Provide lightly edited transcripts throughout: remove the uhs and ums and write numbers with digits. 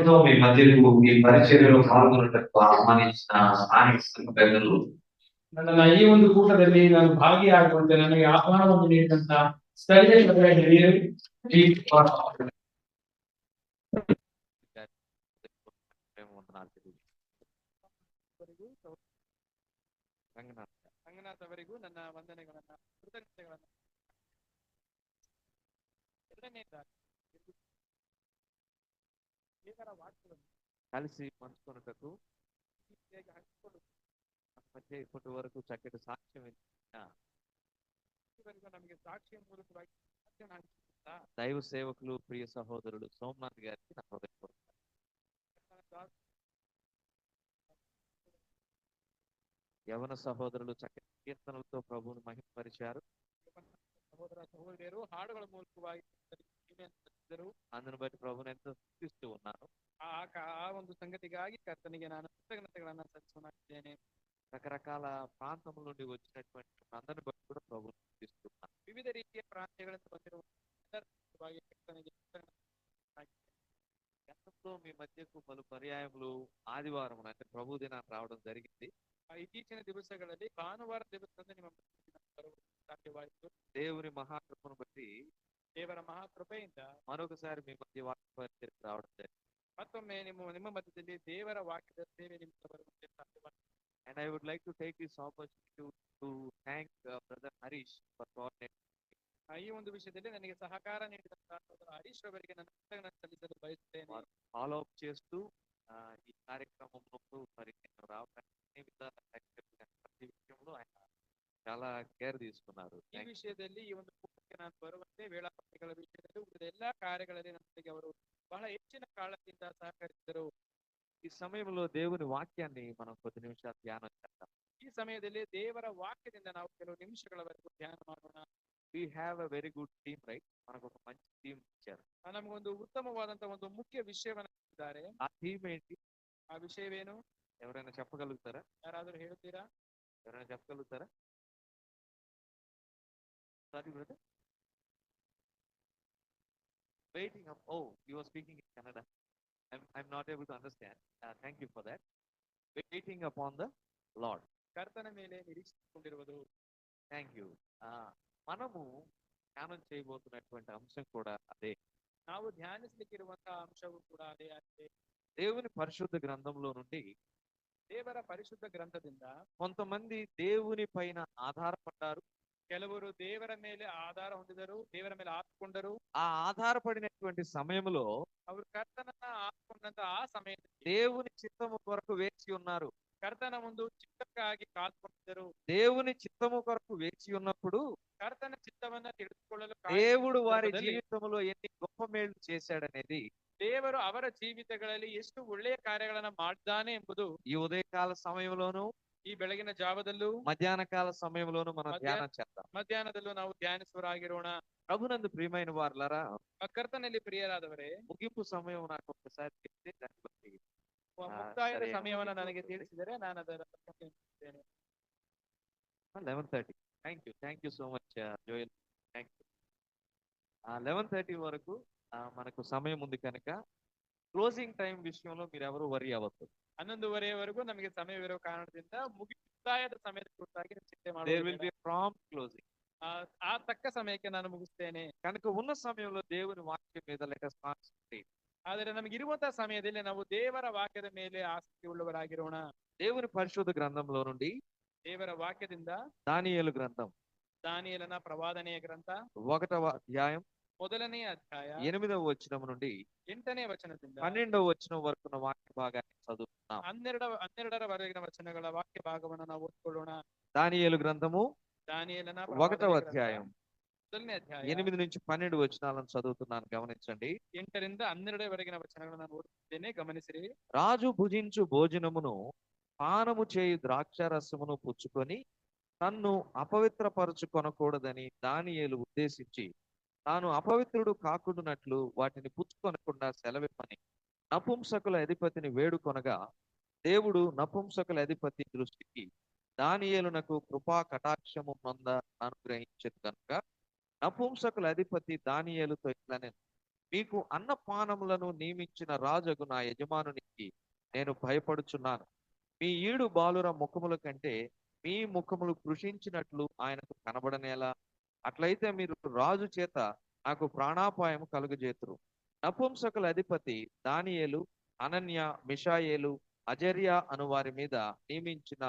ప్రేమతో మీ మధ్యకు మీ పరిచర్యలో పాల్గొనటకు ఆహ్వానించిన స్థానిక సంఘ పెద్దలు, ನನ್ನ ಈ ಒಂದು ಕೂಟದಲ್ಲಿ ನಾನು ಭಾಗಿಯಾಗುವಂತೆ ನನಗೆ ಆಹ್ವಾನವನ್ನು ನೀಡಿದಂತ ಸ್ಥಳೀಯ ಸಭೆಯ ಹಿರಿಯರು, ರಂಗನಾಥ್ ಅವರಿಗೂ ನನ್ನ ವಂದನೆಗಳನ್ನ, ಕೃತಜ್ಞತೆಗಳನ್ನ. ಎರಡನೇದಾಗಿ ದೇವರ ವಾಕ್ಯವನ್ನು కలిసి పంచుకొనుటకు ಹಂಚಿಕೊಂಡು మధ్య ఇప్పటి వరకు చక్కటి సాక్ష్యం ఇచ్చిన ನಮಗೆ ಸಾಕ್ಷಿಯ ಮೂಲಕವಾಗಿ దైవ సేవకులు, ప్రియ సహోదరుడు సోమనాథ్ గారికి నా హృదయపూర్వక యవన సహోదరులు చక్కటి కీర్తనలతో ప్రభువును మహిమపరిచారు. సహోదర సహోదరులు ಹಾಡುಗಳ ಮೂಲಕವಾಗಿ అందును బట్టి ప్రభువును ఎంతో స్తుతిస్తూ ఉన్నాను. ಆ ಒಂದು ಸಂಗತಿಗಾಗಿ ಕರ್ತನಿಗೆ ನಾನು ಕೃತಜ್ಞತೆಗಳನ್ನ ಸಲ್ಲಿಸುತ್ತೇನೆ. రకరకాల ప్రాంతముల నుండి వచ్చినటువంటి అందరిని బట్టి కూడా ప్రభువును స్తుతిస్తున్నాను. వివిధ ರೀತಿಯ ಪ್ರಾಂತ್ಯಗಳಿಂದ ಬಂದಿರುವ ఎంతో మీ మధ్యకు పలు పర్యాయములు ఆదివారం అంటే ప్రభు దినాన్ని రావడం జరిగింది. ಇತ್ತೀಚಿನ ದಿವಸಗಳಲ್ಲಿ ಭಾನುವಾರ ದಿವಸದಿಂದ ನಿಮ್ಮ ಸಾಧ್ಯವಾಯಿತು. దేవుని మహాకృపను బట్టి, ದೇವರ ಮಹಾಕೃಪೆಯಿಂದ మరొకసారి మీ మధ్య వాక్య పరిచర్యకు రావడం జరిగింది. ಮತ್ತೊಮ್ಮೆ ನಿಮ್ಮ ಮಧ್ಯದಲ್ಲಿ ದೇವರ ವಾಕ್ಯದ ಸೇವೆ ನಿಮಿತ್ತ ಬರುವಂತೆ ಸಾಧ್ಯವಾಯಿತು. And I would like to take this opportunity to thank Brother Harish for coordinating. ಈ ಒಂದು ವಿಷಯದಲ್ಲಿ ನನಗೆ ಸಹಕಾರ ನೀಡಿದಂತಹ ಹರೀಶ್ ಅವರಿಗೆ ನನ್ನ ಕೃತಜ್ಞತೆ ಸಲ್ಲಿಸಲು ಬಯಸುತ್ತೇನೆ. ఫాలో అప్ చేస్తూ ఈ కార్యక్రమంలో మరి నేను రావడానికి ప్రతి విషయంలో ఆయన చాలా కేర్ తీసుకున్నారు. ఈ విషయದಲ್ಲಿ ఈ ಒಂದು ಕೂಟಕ್ಕೆ ನಾನು ಬರುವಂತೆ ವೇಳಾಪಟ್ಟಿಗಳ ವಿಷಯದಲ್ಲಿ ಉಳಿದ ಎಲ್ಲಾ ಕಾರ್ಯಗಳಲ್ಲಿ ನನಗೆ ಅವರು ಬಹಳ ಹೆಚ್ಚಿನ ಕಾಳಜಿಯಿಂದ ಸಹಕರಿಸಿದರು. ఈ సమయంలో దేవుని వాక్యాన్ని మనం కొద్ది నిమిషాలు ధ్యానం చేద్దాం. ఈ సమಯದಲ್ಲಿ ದೇವರ ವಾಕ್ಯದಿಂದ ನಾವು ಕೆಲವು ನಿಮಿಷಗಳವರೆಗೂ ಧ್ಯಾನ ಮಾಡೋಣ. We have a very good team, right? మనకు ఒక మంచి టీం ఇచ్చారు. ನಮಗೊಂದು ಉತ್ತಮವಾದಂತಹ ಒಂದು ಮುಖ್ಯ ವಿಷಯವನ್ನು ನೀಡಿದ್ದಾರೆ. ఆ టీం ఏంటి? ఆ ವಿಷಯವೇನು? ఎవరైనా చెప్పగలుగుతారా? ಯಾರಾದರೂ ಹೇಳ್ತೀರಾ? ఎవరైనా చెప్పగలుగుతారా? Sorry brother. Waiting up. Oh, you are speaking in Kannada. I'm not able to understand. Thank you for that. Waiting upon the Lord. ಕರ್ತನ ಮೇಲೆ ನಿರೀಕ್ಷಿಸಿಕೊಂಡಿರುವುದು. Thank you. మనము ధ్యానం చేయబోతున్నటువంటి అంశం కూడా అదే. ನಾವು ಧ್ಯಾನಿಸಲಿಕ್ಕಿರುವಂತಹ ಅಂಶವೂ ಕೂಡ ಅದೇ ಆಗಿದೆ. దేవుని పరిశుద్ధ గ్రంథంలో నుండి, ದೇವರ ಪರಿಶುದ್ಧ ಗ್ರಂಥದಿಂದ కొంతమంది దేవుని పైన ఆధారపడ్డారు. ಕೆಲವರು ದೇವರ ಮೇಲೆ ಆಧಾರ ಹೊಂದಿದರು, ದೇವರ ಮೇಲೆ ಆತುಕೊಂಡರು. ఆ ఆధారపడినటువంటి సమయంలో ಅವರು ಕರ್ತನನ್ನ ಆತುಕೊಂಡಂತ ಆ ಸಮಯದಲ್ಲಿ దేవుని చిత్తము కొరకు వేచి ఉన్నారు. ಕರ್ತನ ಒಂದು ಚಿತ್ತಕ್ಕಾಗಿ ಕಾದುಕೊಂಡಿದ್ದರು. దేవుని చిత్తము కొరకు వేచి ఉన్నప్పుడు ಕರ್ತನ ಚಿತ್ತವನ್ನ ತಿಳಿದುಕೊಳ್ಳಲು దేవుడు వారి జీవితంలో ఎన్ని గొప్ప మేలు చేశాడనేది, ದೇವರು ಅವರ ಜೀವಿತಗಳಲ್ಲಿ ಎಷ್ಟು ಒಳ್ಳೆಯ ಕಾರ್ಯಗಳನ್ನ ಮಾಡಿದ್ದಾನೆ ಎಂಬುದು ఈ ఉదయకాల సమయంలోను, ಈ ಬೆಳಗಿನ ಜಾವದಲ್ಲೂ, మధ్యాహ్న కాల సమయంలోను మనం ధ్యానం చేద్దాం. ಮಧ್ಯಾಹ್ನದಲ್ಲೂ ನಾವು ಧ್ಯಾನಿಸುವರಾಗಿರೋಣ. ప్రభునందు ప్రియమైన వారులారా, ಕರ್ತನಲ್ಲಿ ಪ್ರಿಯರಾದವರೇ, ముగింపు సమయం నాకు ఒకసారి చెప్తే దాన్ని బట్టి ಮುಕ್ತಾಯದ ಸಮಯವನ್ನ ನನಗೆ ತಿಳಿಸಿದರೆ ನಾನು ಅದರ 11:30. Thank you so much Joel. Thank you. 11:30 వరకు మనకు సమయం ఉంది కనుక క్లోజింగ్ టైం విషయంలో మీరు ఎవరు వరి అవ్వద్దు. 11:30ವರೆಗೂ ನಮಗೆ ಸಮಯವಿರುವ ಕಾರಣದಿಂದ ಮುಕ್ತಾಯದ ಸಮಯದ ಕುರಿತಾಗಿ ಚಿಂತೆ ಮಾಡೋಣ. There will be a prompt closing. ಆ ತಕ್ಕ ಸಮಯಕ್ಕೆ ನಾನು ಮುಗಿಸ್ತೇನೆ. కనుక ఉన్న సమయంలో దేవుని వాక్యం మీద let us concentrate. ಆದರೆ ನಮಗೆ ಇರುವಂತಹ ಸಮಯದಲ್ಲಿ ನಾವು ದೇವರ ವಾಕ್ಯದ ಮೇಲೆ ಆಸಕ್ತಿ ಉಳ್ಳವರಾಗಿರೋಣ. దేవుని పరిశుద్ధ గ్రంథంలో నుండి, ದೇವರ ವಾಕ್ಯದಿಂದ దానియేలు గ్రంథం, దానియేలನ ಪ್ರವಾದನೆಯ ಗ್ರಂಥ 1వ అధ్యాయం 1ನೇ ಅಧ್ಯಾಯ 8వ వచనం నుండి 8ನೇ ವಚನದಿಂದ 12వ వచనం వరకు ఉన్న వాక్య భాగాన్ని చదువుతున్నాం. 12ರವರೆಗಿನ ವಚನಗಳ ವಾಕ್ಯ ಭಾಗವನ್ನು ನಾವು ಓದಿಕೊಳ್ಳೋಣ. దానియేలు గ్రంథము దానియేలన 1వ అధ్యాయం 1ನೇ ಅಧ್ಯಾಯ 8 నుంచి 12 వచనాలను చదువుతున్నాను, గమనించండి. 8ರಿಂದ 12ರವರೆಗಿನ ವಚನಗಳನ್ನು ನಾನು ಓದುತ್ತೇನೆ, ಗಮನಿಸಿರಿ. రాజు భుజించు భోజనమును పానము చేయు ద్రాక్షారసమును పుచ్చుకొని తన్ను అపవిత్రపరచుకొనకూడదని దానియేలు ఉద్దేశించి, తాను అపవిత్రుడు కాకుండానట్లు వాటిని పుచ్చుకొనకుండా సెలవిమ్మని నపుంసకుల అధిపతిని వేడుకొనగా, దేవుడు నపుంసకుల అధిపతి దృష్టికి దానియేలునకు కృపా కటాక్షము నొంద అనుగ్రహించదు కనుక నపుంసకుల అధిపతి దానియేలుతో ఇట్లనే, మీకు అన్నపానములను నియమించిన రాజుకు నా యజమానునికి నేను భయపడుచున్నాను. మీ ఈడు బాలుర ముఖముల కంటే మీ ముఖములు కృషించినట్లు ఆయనకు కనబడనేలా? అట్లయితే మీరు రాజు చేత నాకు ప్రాణాపాయం కలుగజేతురు. నపుంసకుల అధిపతి దానియేలు, అనన్య, మిషాయేలు, అజర్య అను వారి మీద నియమించిన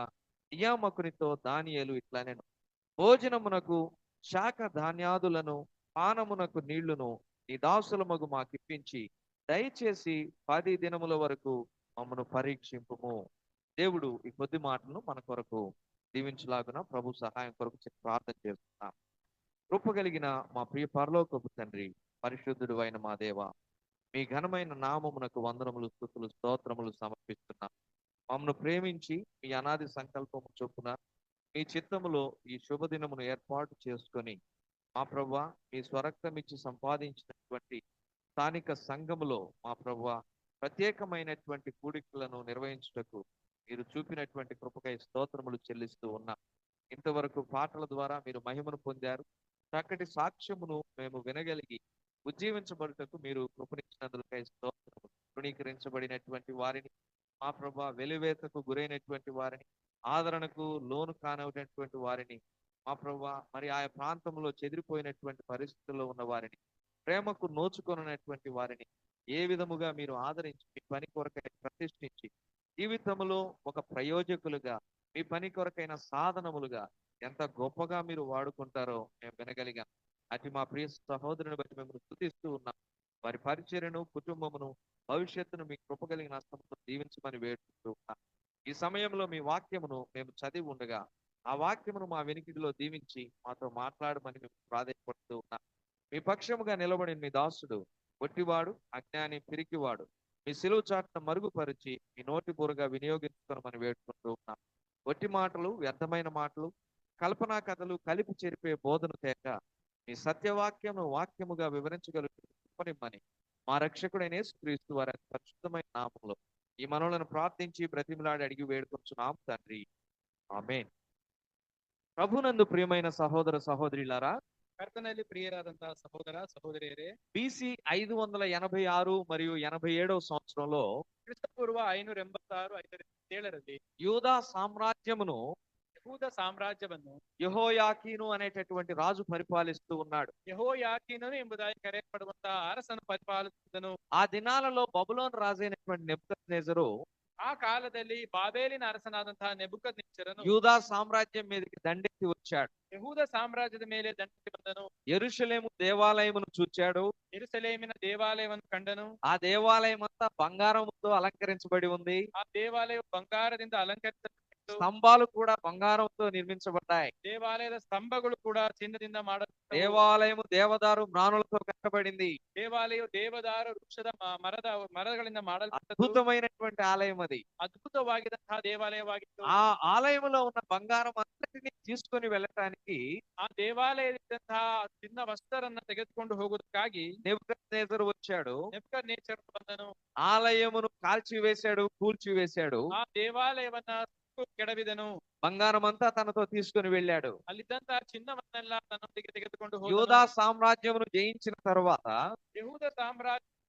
నియామకునితో దానియేలు ఇట్లా నేను, భోజనమునకు శాఖ ధాన్యాదులను, పానమునకు నీళ్లును నీ దాసులమగు మాకిప్పించి దయచేసి 10 దినముల వరకు మమ్మను పరీక్షింపుము. దేవుడు ఈ కొద్ది మాటలను మన కొరకు దీవించలాగున ప్రభు సహాయం కొరకు ప్రార్థన చేస్తున్నాం. కృప కలిగిన మా ప్రియ పరలోకపు తండ్రి, పరిశుద్ధుడు అయిన మా దేవ, మీ ఘనమైన నామమునకు వందనములు, స్తుతులు, స్తోత్రములు సమర్పిస్తున్నాం. మమ్మను ప్రేమించి మీ అనాది సంకల్పము చొప్పున మీ చిత్తములో ఈ శుభదినమును ఏర్పాటు చేసుకొని మా ప్రభువా, మీ స్వరక్తమిచ్చి సంపాదించినటువంటి స్థానిక సంఘములో మా ప్రభువా ప్రత్యేకమైనటువంటి కూడికలను నిర్వహించుటకు మీరు చూపినటువంటి కృపకై స్తోత్రములు చెల్లిస్తూ ఉన్నాం. ఇంతవరకు పాటల ద్వారా మీరు మహిమను పొందారు. చక్కటి సాక్ష్యమును మేము వినగలిగి ఉజ్జీవించబడుటకు మీరు కృపనిచ్చినందుకై స్తోత్రములు. తృణీకరించబడినటువంటి వారిని, మా ప్రభువా వెలివేతకు గురైనటువంటి వారిని, ఆదరణకు లోను కానటువంటి వారిని, మా ప్రభువా మరి ఆయా ప్రాంతంలో చెదిరిపోయినటువంటి పరిస్థితుల్లో ఉన్న వారిని, ప్రేమకు నోచుకొనటువంటి వారిని ఏ విధముగా మీరు ఆదరించి మీ పని కొరకై ప్రతిష్ఠించి జీవితంలో ఒక ప్రయోజకులుగా, మీ పని కొరకైన సాధనములుగా ఎంత గొప్పగా మీరు వాడుకుంటారో మేము వినగలిగాం. అటు మా ప్రియ సహోదరుని బట్టి మేము స్తుతిస్తూ ఉన్నాం. వారి పరిచర్యను, కుటుంబమును, భవిష్యత్తును మీ కృప కలిగిన హస్తముతో దీవించమని వేడుకుంటూ ఉన్నాం. ఈ సమయంలో మీ వాక్యమును మేము చదివి ఉండగా ఆ వాక్యమును మా వెనికిడిలో దీవించి మాతో మాట్లాడమని మేము ప్రాధాన్యపడుతూ ఉన్నాం. మీ పక్షముగా నిలబడిన మీ దాసుడు ఒట్టివాడు, అజ్ఞాని, పిరికివాడు మీ సిలువ చాటును మరుగుపరిచి మీ నోటి బూరగా వినియోగించుకోమని వేడుకుంటూ ఉన్నాం. ఒట్టి మాటలు, వ్యర్థమైన మాటలు, కల్పనా కథలు కలిపి చెరిపే బోధన తేక మీ సత్యవాక్యము వాక్యముగా వివరించగలుగుతామని మా రక్షకుడైన యేసుక్రీస్తు వారి పరిశుద్ధమైన నామములో ఈ మనవులను ప్రార్థించి బ్రతిమలాడి అడిగి వేడుకొంచున్నాం తండ్రి, ఆమేన్. ప్రభునందు ప్రియమైన సహోదర సహోదరులారా, ಕರ್ತನಲ್ಲಿ ಪ್ರಿಯರಾದಂತಹ ಸಹೋದರ ಸಹೋದರಿಯರೇ, BC 586 మరియు 87 సంవత్సరంలో ಕ್ರಿಸ್ತಪೂರ್ವ 586 587ರಲ್ಲಿ యూదా సామ్రాజ్యమును ಯಹೂದ ಸಾಮ್ರಾಜ್ಯವನ್ನು యెహోయాకీను అనేటటువంటి రాజు పరిపాలిస్తూ ఉన్నాడు. ಯೆಹೋಯಾಕೀನನು ಎಂಬುದಾಗಿ ಕರೆಯಲ್ಪಡುವಂತಹ ಅರಸನು ಪರಿಪಾಲಿಸುತ್ತಿದ್ದನು. ఆ దినాలలో బబులోను రాజైనటువంటి నెబుకద్నెజరు ಆ ಕಾಲದಲ್ಲಿ ಬಾಬೇಲಿನ ಅರಸನಾದಂತಹ ನೆಬೂಕದ್ನೆಚ್ಚರನು యూదా సామ్రాజ్యం మీదకి దండెత్తి వచ్చాడు. ಯಹೂದ ಸಾಮ್ರಾಜ್ಯದ ಮೇಲೆ ದಂಡೆತ್ತಿ ಬಂದನು. యెరూషలేము దేవాలయమును చూచాడు. ಯೆರೂಸಲೇಮಿನ ದೇವಾಲಯವನ್ನು ಕಂಡನು. ఆ దేవాలయం అంతా బంగారంతో అలంకరించబడి ఉంది. ಆ ದೇವಾಲಯವು ಬಂಗಾರದಿಂದ ಅಲಂಕರಿಸಲ್ಪಟ್ಟಿತ್ತು. స్తంభాలు కూడా బంగారంతో నిర్మించబడ్డాయి. ದೇವಾಲಯದ ಸ್ತಂಭಗಳು ಕೂಡ ಚಿನ್ನದಿಂದ ಮಾಡಲ್ಪಟ್ಟವು. దేవాలయము దేవదారు మ్రాణులతో కట్టబడింది. ದೇವಾಲಯವು ದೇವದಾರ ವೃಕ್ಷದ ಮರಗಳಿಂದ ಮಾಡಲ್ಪಟ್ಟದ್ದು. అద్భుతమైనటువంటి ఆలయం అది. ಅದ್ಭುತವಾಗಿದ್ದಂತಹ ದೇವಾಲಯವಾಗಿತ್ತು. ఆ ఆలయంలో ఉన్న బంగారం అంతటిని తీసుకొని వెళ్ళటానికి ಆ ದೇವಾಲಯದಂತಹ ಚಿನ್ನ ವಸ್ತ್ರರನ್ನ ತೆಗೆದುಕೊಂಡು ಹೋಗುವುದಕ್ಕಾಗಿ నెబుకద్నెజరు వచ్చాడు. ನೆಬೂಕದ್ನೆಚ್ಚರನು ಬಂದನು. ఆలయమును కాల్చివేశాడు, కూల్చివేశాడు. ಆ ದೇವಾಲಯವನ್ನ ಕೆಡವಿದನು. బంగారం అంతా తనతో తీసుకొని వెళ్ళాడు. ಅಲ್ಲಿದ್ದಂತಹ ಚಿನ್ನವನ್ನೆಲ್ಲ ತನ್ನೊಂದಿಗೆ ತೆಗೆದುಕೊಂಡು యూదా ಹೋದನು. సామ్రాజ్యమును జయించిన తరువాత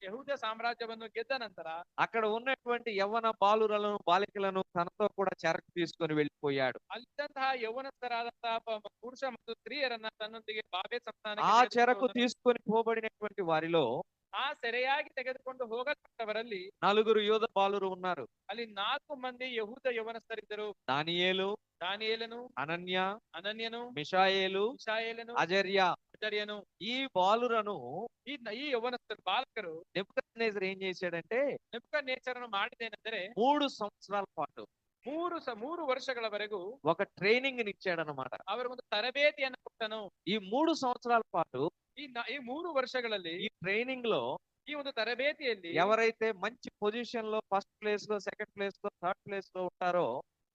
ಯಹೂದ ಸಾಮ್ರಾಜ್ಯವನ್ನು ಗೆದ್ದ ನಂತರ అక్కడ ఉన్నటువంటి యవ్వన బాలురలను, బాలికలను తనతో కూడా చెరకు తీసుకొని వెళ్ళిపోయాడు. ಅಲ್ಲಿದ್ದಂತಹ ಯೌವನಸ್ಥರಾದಂತಹ ಪುರುಷ ಮತ್ತು ಸ್ತ್ರೀಯರನ್ನ ತನ್ನೊಂದಿಗೆ ಬಾಬೆ ఆ ಸಂಸ್ಥಾನಕ್ಕೆ చెరకు తీసుకొని పోబడినటువంటి వారిలో ಆ ಸೆರೆಯಾಗಿ ತೆಗೆದುಕೊಂಡು ಹೋಗಲ್ಪಟ್ಟವರಲ್ಲಿ 4 యూద బాలురు ఉన్నారు. ಅಲ್ಲಿ 4 ಮಂದಿ ಯಹೂದ ಯೌವನಸ್ಥರಿದ್ದರು. దానియేలు, ದಾನಿಯೇಲನು, అనన్య, ಅನನ್ಯನು, మిషాయేలు, ಮಿಷಾಯೇಲನು, అజర్య. ಅಜರ್ಯನು. ఈ బాలురను ಈ ಯೌವನಸ್ಥರು ಬಾಲಕರು నెబుకద్నెజరు ఏం చేశాడంటే ನೆಬೂಕದ್ನೆಚ್ಚರನು ಮಾಡಿದ್ದೇನೆಂದರೆ 3 సంవత్సరాల పాటు 3 ವರ್ಷಗಳವರೆಗೂ ఒక ట్రైనింగ్ ఇచ్చాడనమాట. ಅವರಿಗೊಂದು ತರಬೇತಿಯನ್ನು ಕೊಟ್ಟನು. ఈ 3 సంవత్సరాల పాటు ಈ 3 ವರ್ಷಗಳಲ್ಲಿ ఈ ట్రైనింగ్ లో ಈ ಒಂದು ತರಬೇತಿಯಲ್ಲಿ ఎవరైతే మంచి పొజిషన్ లో, ఫస్ట్ ప్లేస్ లో, సెకండ్ ప్లేస్ లో, థర్డ్ ప్లేస్ లో ఉంటారో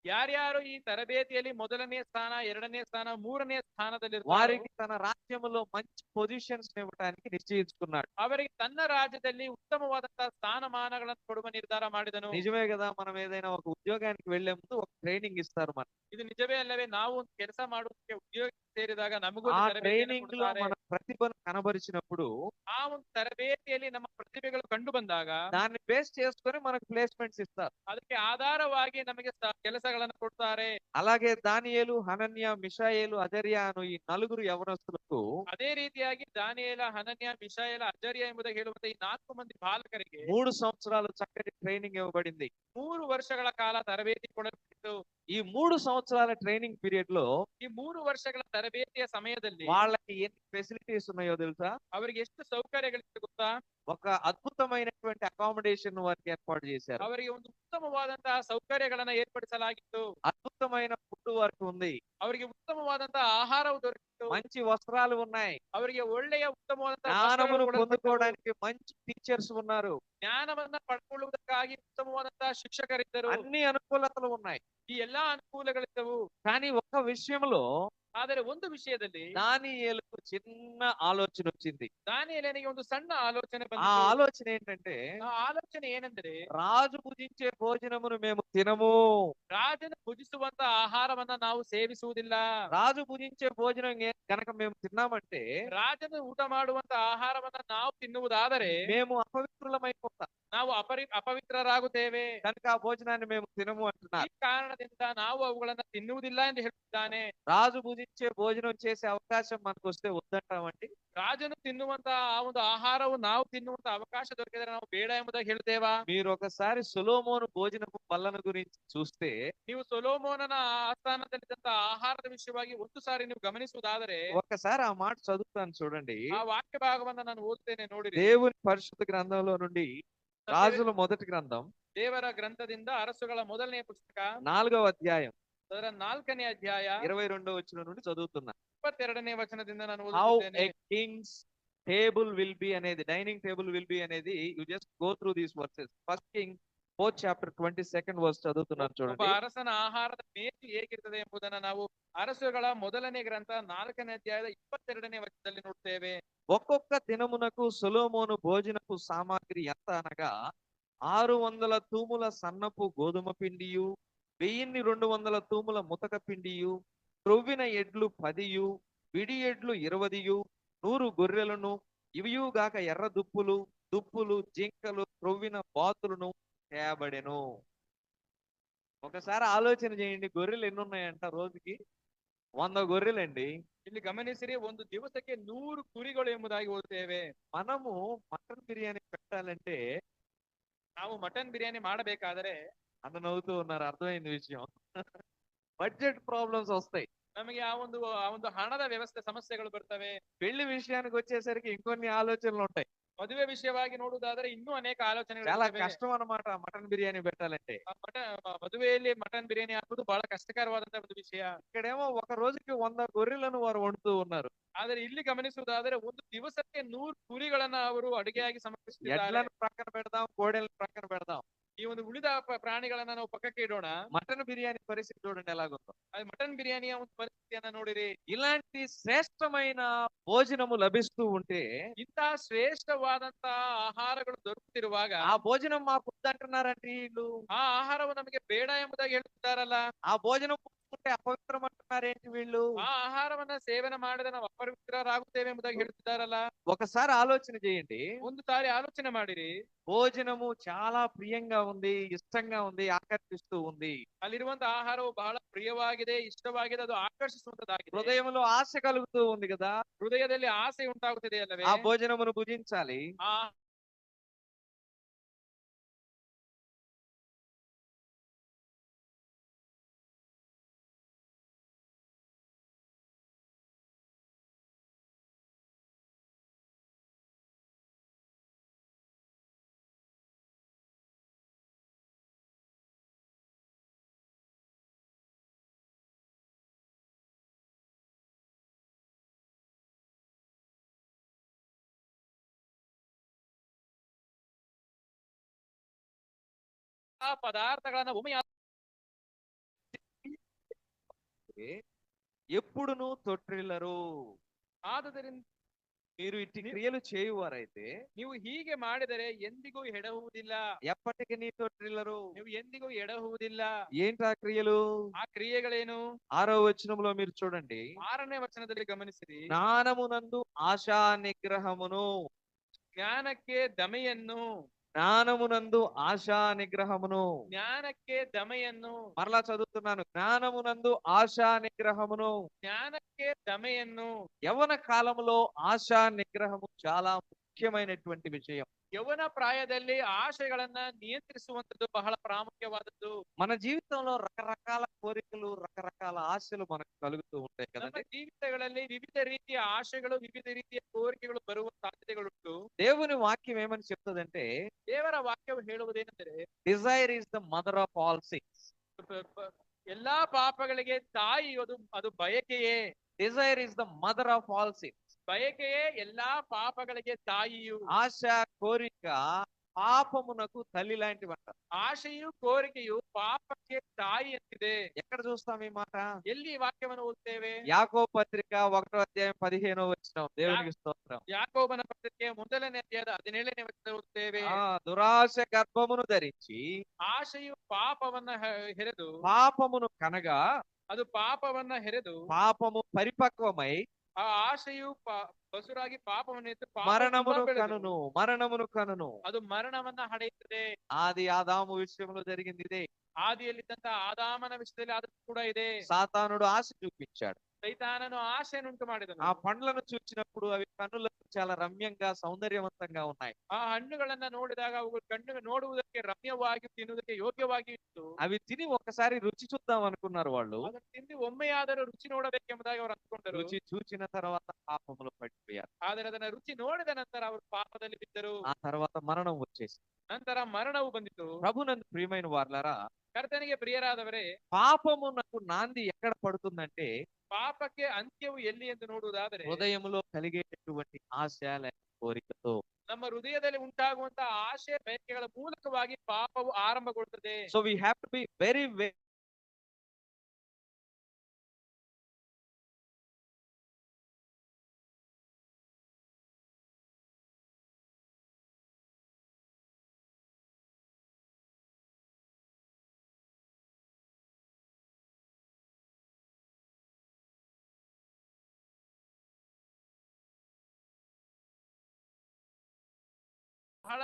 ಯಾರ್ಯಾರು ಈ ತರಬೇತಿಯಲ್ಲಿ ಮೊದಲನೇ ಸ್ಥಾನ, ಎರಡನೇ ಸ್ಥಾನ, ಮೂರನೇ ಸ್ಥಾನದಲ್ಲಿ వారికి తన రాజ్యములో మంచి పొజిషన్స్ ఇవ్వడానికి నిశ్చయించుకున్నాడు. ಅವರಿಗೆ ತನ್ನ ರಾಜ್ಯದಲ್ಲಿ ಉತ್ತಮವಾದಂತಹ ಸ್ಥಾನಮಾನಗಳನ್ನು ಕೊಡುವ ನಿರ್ಧಾರ ಮಾಡಿದನು. నిజమే కదా, మనం ఏదైనా ఒక ఉద్యోగానికి వెళ్లే ముందు ఒక ట్రైనింగ్ ఇస్తారు మనకి. ಇದು ನಿಜವೇ ಅಲ್ಲವೇ? ನಾವು ಒಂದು ಕೆಲಸ ಮಾಡುವುದಕ್ಕೆ ಉದ್ಯೋಗ ಸೇರಿದಾಗ ನಮಗೂ ఆ ಒಂದು ತರಬೇತಿಯನ್ನು ట్రైనింగ్ లో ಕೊಡ್ತಾರೆ. మన ప్రతిభను కనబరిచినప్పుడు ಆ ಒಂದು ತರಬೇತಿಯಲ್ಲಿ ನಮ್ಮ ಪ್ರತಿಭೆಗಳು ಕಂಡು ಬಂದಾಗ దాన్ని బేస్ చేసుకొని మనకు ప్లేస్మెంట్స్ ఇస్తారు. ಅದಕ್ಕೆ ಆಧಾರವಾಗಿ ನಮಗೆ ಕೆಲಸಗಳನ್ನು ಕೊಡ್ತಾರೆ. అలాగే దానియేలు, హనన్య, మిషాయేలు, అజర్యా అను ఈ నలుగురు యవనస్తులకు ಅದೇ ರೀತಿಯಾಗಿ ದಾನಿಯೇಲ, ಹನನ್ಯ, ಮಿಶಾಯೇಲ, ಅಜರ್ಯ ಎಂಬುದಾಗಿ ಹೇಳುವಂತ ಈ 4 ಮಂದಿ ಬಾಲಕರಿಗೆ 3 సంవత్సరాలు చక్కటి ట్రైనింగ్ ఇవ్వబడింది. 3 ವರ್ಷಗಳ ಕಾಲ ತರಬೇತಿ ಕೊಡಲ್ಪಟ್ಟಿತು. ఈ 3 సంవత్సరాల ట్రైనింగ్ పీరియడ్ లో ಈ 3 ವರ್ಷಗಳ ತರಬೇತಿಯ ಸಮಯದಲ್ಲಿ వాళ్ళకి ఎన్ని ఫెసిలిటీస్ ఉన్నాయో తెలుసా? ಅವರಿಗೆ ಎಷ್ಟು ಸೌಕರ್ಯಗಳಿತ್ತು ಗೊತ್ತಾ? ఒక అద్భుతమైనటువంటి అకామిడేషన్ వారికి ఏర్పాటు చేశారు. ಅವರಿಗೆ ಒಂದು ಉತ್ತಮವಾದಂತಹ ಸೌಕರ್ಯಗಳನ್ನ ಏರ್ಪಡಿಸಲಾಗಿತ್ತು. అద్భుతమైన ఫుడ్ వారికి ఉంది. ಅವರಿಗೆ ಉತ್ತಮವಾದಂತಹ ಆಹಾರವು ದೊರಕಿತ್ತು. మంచి వస్త్రాలు ఉన్నాయి. ಅವರಿಗೆ ಒಳ್ಳೆಯ ಉತ್ತಮವಾದಂತಹ జ్ఞానమును ವಸ್ತ್ರಗಳು ಕೊಡಲ್ಪಟ್ಟವು. పొందుకోవడానికి మంచి టీచర్స్ ఉన్నారు. ಜ್ಞಾನವನ್ನ ಪಡ್ಕೊಳ್ಳುವುದಕ್ಕಾಗಿ ಉತ್ತಮವಾದಂತಹ ಶಿಕ್ಷಕರಿದ್ದರು. అన్ని అనుకూలతలు ఉన్నాయి. ಈ ಎಲ್ಲಾ ಅನುಕೂಲಗಳಿದ್ದವು. కానీ ఒక విషయంలో ಆದರೆ ಒಂದು ವಿಷಯದಲ್ಲಿ దానియేలుకు చిన్న ఆలోచన వచ్చింది. ದಾನಿಯೇಲನಿಗೆ ಒಂದು ಸಣ್ಣ ಆಲೋಚನೆ ఆ ಬಂತು. ఆలోచన ఏంటంటే, ಆ ಆಲೋಚನೆ ಏನೆಂದರೆ, రాజు భుజించే భోజనమును మేము తినము. ರಾಜನು ಭುಜಿಸುವಂತ ಆಹಾರವನ್ನ ನಾವು ಸೇವಿಸುವುದಿಲ್ಲ. రాజు భుజించే భోజనం కనుక మేము తిన్నామంటే ರಾಜನು ಊಟ ಮಾಡುವಂತ ಆಹಾರವನ್ನ ನಾವು ತಿನ್ನುವುದಾದರೆ మేము అపవిత్రులమైపోతాం. ನಾವು ಅಪವಿತ್ರರಾಗುತ್ತೇವೆ. కనుక ఆ భోజనాన్ని మేము తినము ಈ అంటున్నారు. ಕಾರಣದಿಂದ ನಾವು ಅವುಗಳನ್ನ ತಿನ್ನುವುದಿಲ್ಲ ಎಂದು ಹೇಳುತ್ತಿದ್ದಾನೆ. రాజు భుజించే భోజనం చేసే అవకాశం మనకు వస్తే వద్దంటామండి. ರಾಜನು ತಿನ್ನುವಂತ ಆ ಒಂದು ಆಹಾರವು ನಾವು ತಿನ್ನುವಂತ ಅವಕಾಶ ದೊರಕಿದರೆ ನಾವು ಬೇಡ ಎಂಬುದಾಗಿ ಹೇಳ್ತೇವಾ? మీరు ఒకసారి సొలొమోను భోజనపు బల్లను గురించి చూస్తే ನೀವು ಸೊಲೊಮೋನನ ಆಸ್ಥಾನದಲ್ಲಿದ್ದಂತ ಆಹಾರದ ವಿಷಯವಾಗಿ ಒಂದು ಸಾರಿ ನೀವು ಗಮನಿಸುವುದಾದರೆ ఒక్కసారి ఆ మాట చదువుతాను చూడండి. ಆ ವಾಕ್ಯ ಭಾಗವನ್ನ ನಾನು ಓದ್ತೇನೆ, ನೋಡಿರಿ. దేవుని పరిశుద్ధ గ్రంథంలో నుండి రాజుల మొదటి గ్రంథం ದೇವರ ಗ್ರಂಥದಿಂದ ಅರಸುಗಳ ಮೊದಲನೇ ಪುಸ್ತಕ 4వ అధ్యాయం ಅದರ 4ನೇ ಅಧ್ಯಾಯ 22వ వచనం నుండి చదువుతున్నా. 22ನೇ వచನದಿಂದ ನಾನು హౌ ಓದುತ್ತಿದ್ದೇನೆ. ఎ కింగ్స్ టేబుల్ విల్ బి అనేది, డైనింగ్ టేబుల్ విల్ బి అనేది, you just go through these versus. First king 4th chapter 22nd verse చదువుతున్నాను ಒಬ್ಬ చూడండి. ಅರಸನ ಆಹಾರದ ಮೇಜು ಹೇಗಿರ್ತದೆ ಎಂಬುದನ್ನ ನಾವು ಅರಸುಗಳ ಮೊದಲನೇ ಗ್ರಂಥ 4ನೇ ಅಧ್ಯಾಯದ 22ನೇ ವಚನದಲ್ಲಿ ನೋಡ್ತೇವೆ. ఒక్కొక్క దినమునకు సొలొమోను భోజనపు సామాగ్రి ఎంత అనగా 600 తూముల సన్నపు గోధుమ పిండియు, 1200 తూముల ముతక పిండియు, త్రొవ్విన ఎడ్లు 10, విడి ఎడ్లు 20, 100 గొర్రెలను, ఇవియుగాక ఎర్ర దుప్పులు, జింకలు, త్రొవ్విన బాతులను తేబడెను. ఒకసారి ఆలోచన చేయండి, గొర్రెలు ఎన్ని ఉన్నాయంట రోజుకి? 100 గొర్రెలండి. ಇಲ್ಲಿ ಗಮನಿಸಿರಿ, ಒಂದು ದಿವಸಕ್ಕೆ 100 ಕುರಿಗಳು ಎಂಬುದಾಗಿ ಓದುತ್ತೇವೆ. మనము మటన్ బిర్యానీ పెట్టాలంటే ನಾವು ಮಟನ್ ಬಿರಿಯಾನಿ ಮಾಡಬೇಕಾದರೆ అందరు నవ్వుతూ ఉన్నారు, అర్థమైంది విషయం. బడ్జెట్ ప్రాబ్లమ్స్ వస్తాయి. ನಮಗೆ ಆ ಒಂದು ಹಣದ ವ್ಯವಸ್ಥೆ ಸಮಸ್ಯೆಗಳು ಬರ್ತವೆ. పెళ్లి విషయానికి వచ్చేసరికి ఇంకొన్ని ఆలోచనలు ఉంటాయి. ಮದುವೆ ವಿಷಯವಾಗಿ ನೋಡುವುದಾದರೆ ಇನ್ನೂ ಅನೇಕ ಆಲೋಚನೆಗಳು చాలా ಇರ್ತವೆ. కష్టం అన్నమాట మటన్ బిర్యానీ పెట్టాలంటే. ಮದುವೆಯಲ್ಲಿ ಮಟನ್ ಬಿರಿಯಾನಿ ಹಾಕುವುದು ಬಹಳ ಕಷ್ಟಕರವಾದಂತಹ ಒಂದು ವಿಷಯ. ఇక్కడేమో ఒక రోజుకి 100 గొర్రెలను వారు వండుతూ ఉన్నారు. ಆದರೆ ಇಲ್ಲಿ ಗಮನಿಸುವುದಾದರೆ ಒಂದು ದಿವಸಕ್ಕೆ 100 ಕುರಿಗಳನ್ನ ಅವರು ಅಡುಗೆಯಾಗಿ ಸಮರ್ಪಿಸುತ್ತಿದ್ದಾರೆ. ఎడ్లను ప్రక్కన పెడదాం, కోడెలను ప్రక్కన పెడదాం, ಈ ಒಂದು ಉಳಿದ ಪ್ರಾಣಿಗಳನ್ನ ನಾವು ಪಕ್ಕಕ್ಕೆ ಇಡೋಣ. మటన్ బిర్యానీ పరిస్థితి చూడండి ఎలాగుందో. ಅದು ಮಟನ್ ಬಿರಿಯಾನಿಯ ಒಂದು ಪರಿಸ್ಥಿತಿಯನ್ನ ನೋಡಿರಿ. ఇలాంటి శ్రేష్టమైన భోజనము లభిస్తూ ఉంటే, ಇಂತಹ ಶ್ರೇಷ್ಠವಾದಂತಹ ಆಹಾರಗಳು ದೊರಕುತ್ತಿರುವಾಗ ఆ భోజనం మాకు వద్దంటున్నారంటే వీళ్ళు, ಆ ಆಹಾರವು ನಮಗೆ ಬೇಡ ಎಂಬುದಾಗಿ ಹೇಳುತ್ತಿದ್ದಾರಲ್ಲ, ఆ భోజనం పుచ్చుకుంటే అపవిత్రం అంటున్నారేంటి వీళ్ళు? ಆ ಆಹಾರವನ್ನ ಸೇವನೆ ಮಾಡಿದ ನಾವು ಅಪವಿತ್ರರಾಗುತ್ತೇವೆ ಎಂಬುದಾಗಿ ಹೇಳುತ್ತಿದ್ದಾರಲ್ಲ. ఒకసారి ఆలోచన చేయండి. ಒಂದು ಸಾರಿ ಆಲೋಚನೆ ಮಾಡಿರಿ. భోజనము చాలా ప్రియంగా ఉంది, ఇష్టంగా ఉంది, ఆకర్షిస్తూ ఉంది. ಅಲ್ಲಿರುವಂತಹ ಆಹಾರವು ಬಹಳ ಪ್ರಿಯವಾಗಿದೆ, ಇಷ್ಟವಾಗಿದೆ, ಅದು ಆಕರ್ಷಿಸುವಂತದ್ದಾಗಿದೆ. హృదయంలో ఆశ కలుగుతూ ఉంది కదా, ಹೃದಯದಲ್ಲಿ ಆಸೆ ಉಂಟಾಗುತ್ತದೆ ಅಲ್ಲವೇ? ఆ భోజనమును భుజించాలి. ಆ ಪದಾರ್ಥಗಳನ್ನ ಒಮ್ಮೆ ఎప్పుడును తొట్టిల్లరు. ಆದುದರಿಂದ మీరు ఇట్టి క్రియలు చేయువారైతే ನೀವು ಹೀಗೆ ಮಾಡಿದರೆ ಎಂದಿಗೂ ಎಡಹುವುದಿಲ್ಲ. ఎప్పటికి నీతో ట్రిల్లరు. ನೀವು ಎಂದಿಗೂ ಎಡಹುವುದಿಲ್ಲ. ఏంటి ఆ క్రియలు? ಆ క్రియಗಳೇನು? 6వ వచనంలో మీరు చూడండి. 6ನೇ ವಚನದಲ್ಲಿ ಗಮನಿಸಿರಿ. జ్ఞానమునందు ఆశా నిగ్రహమును. ಜ್ಞಾನಕ್ಕೆ ದಮೆಯನ್ನು. జ్ఞానమునందు ఆశా నిగ్రహమును. ಜ್ಞಾನಕ್ಕೆ ದಮೆಯನ್ನು. మరలా చదువుతున్నాను. జ్ఞానమునందు ఆశా నిగ్రహమును. ಜ್ಞಾನಕ್ಕೆ ದಮೆಯನ್ನು. యవ్వన కాలంలో ఆశా నిగ్రహము చాలా ముఖ్యమైనటువంటి విషయం. ಯೌವನ ಪ್ರಾಯದಲ್ಲಿ ಆಶೆಗಳನ್ನ ನಿಯಂತ್ರಿಸುವಂತದ್ದು ಬಹಳ ಪ್ರಾಮುಖ್ಯವಾದದ್ದು. మన జీవితంలో రకరకాల కోరికలు, రకరకాల ఆశలు మనకు కలుగుతూ ఉంటాయి ನಮ್ಮ కదండి. ಜೀವಿತಗಳಲ್ಲಿ ವಿವಿಧ ರೀತಿಯ ಆಶೆಗಳು, ವಿವಿಧ ರೀತಿಯ ಕೋರಿಕೆಗಳು ಬರುವ ಸಾಧ್ಯತೆಗಳುಂಟು. దేవుని వాక్యం ఏమని చెప్తుందంటే, ದೇವರ ವಾಕ್ಯವು ಹೇಳುವುದೇನೆಂದರೆ, desire is the mother of all sins. ಎಲ್ಲಾ ಪಾಪಗಳಿಗೆ ತಾಯಿ ಅದು ಬಯಕೆಯೇ. Desire is the mother of all sins. ಬಯಕೆಯೇ ಎಲ್ಲಾ ಪಾಪಗಳಿಗೆ ತಾಯಿಯು. ఆశ, కోరిక పాపమునకు తల్లి లాంటివంట. ಆಶೆಯು ಕೋರಿಕೆಯು ಪಾಪಕ್ಕೆ ತಾಯಿ ಅಂತಿದೆ. ఎక్కడ చూస్తాం ఈ మాట? ಎಲ್ಲಿ ಈ ವಾಕ್ಯವನ್ನು ಓದ್ತೇವೆ? యాకోబు పత్రిక 1వ అధ్యాయం 15వ వచనం. దేవునికి స్తోత్రం. ಯಾಕೋಬನ ಪತ್ರಿಕೆ 1ನೇ ಅಧ್ಯಾಯದ 17ನೇ ವಚನ ಓದ್ತೇವೆ. దురాశ గర్భమును ధరించి ಆಶೆಯು ಪಾಪವನ್ನ ಹೆರೆದು, పాపమును కనగా ಅದು ಪಾಪವನ್ನ ಹೆರೆದು, పాపము పరిపక్వమై ಆ ಆಶೆಯು ಬಸುರಾಗಿ ಪಾಪವನ್ನು ಎತ್ತು మరణమును కనును. ಅದು ಮರಣವನ್ನ ಹಡೆಯುತ್ತದೆ. ఆది ఆదాము విషయంలో జరిగింది ఇదే. ಆದಿಯಲ್ಲಿದ್ದಂತ ಆದಾಮನ ವಿಷಯದಲ್ಲಿ ಅದು ಕೂಡ ಇದೆ. సాతానుడు ఆశ చూపించాడు. ಸೈತಾನನು ಆಶೆಯನ್ನುಂಟು ಮಾಡಿದನು. ఆ పండ్లను చూచినప్పుడు అవి కన్నులకు చాలా రమ్యంగా, సౌందర్యవంతంగా ఉన్నాయి. ಆ ಹಣ್ಣುಗಳನ್ನ ನೋಡಿದಾಗ ಅವುಗಳು ಕಣ್ಣು ನೋಡುವುದಕ್ಕೆ ರಮ್ಯವಾಗಿ, ತಿನ್ನುವುದಕ್ಕೆ ಯೋಗ್ಯವಾಗಿ ಇತ್ತು. అవి తిని ఒకసారి రుచి చూద్దాం అనుకున్నారు వాళ్ళు. ಅದನ್ನು ತಿಂದು ಒಮ್ಮೆಯಾದರೂ ರುಚಿ ನೋಡಬೇಕೆಂಬುದಾಗಿ ಅವರು ಅಂದುಕೊಂಡರು. రుచి చూచిన తర్వాత పాపములో పడిపోయారు. ಆದರೆ ಅದನ್ನ ರುಚಿ ನೋಡಿದ ನಂತರ ಅವರು ಪಾಪದಲ್ಲಿ ಬಿದ್ದರು. ఆ తర్వాత మరణం వచ్చేసి. ನಂತರ ಮರಣವು ಬಂದಿತು. ప్రభునందు ప్రియమైన వారలారా, ಕರ್ತನಿಗೆ ಪ್ರಿಯರಾದವರೇ, పాపమునకు నాంది ఎక్కడ పడుతుందంటే, ಪಾಪಕ್ಕೆ ಅಂತ್ಯವು ಎಲ್ಲಿ ಎಂದು ನೋಡುವುದಾದರೆ హృదయములో కలిగేటటువంటి ఆశ లేక కోరికతో. ನಮ್ಮ ಹೃದಯದಲ್ಲಿ ಉಂಟಾಗುವಂತ ಆಶೆ ಬಯಕೆಗಳ ಮೂಲಕವಾಗಿ ಪಾಪವು ಆರಂಭಗೊಳ್ಳುತ್ತದೆ. So we have to be very ಬಹಳ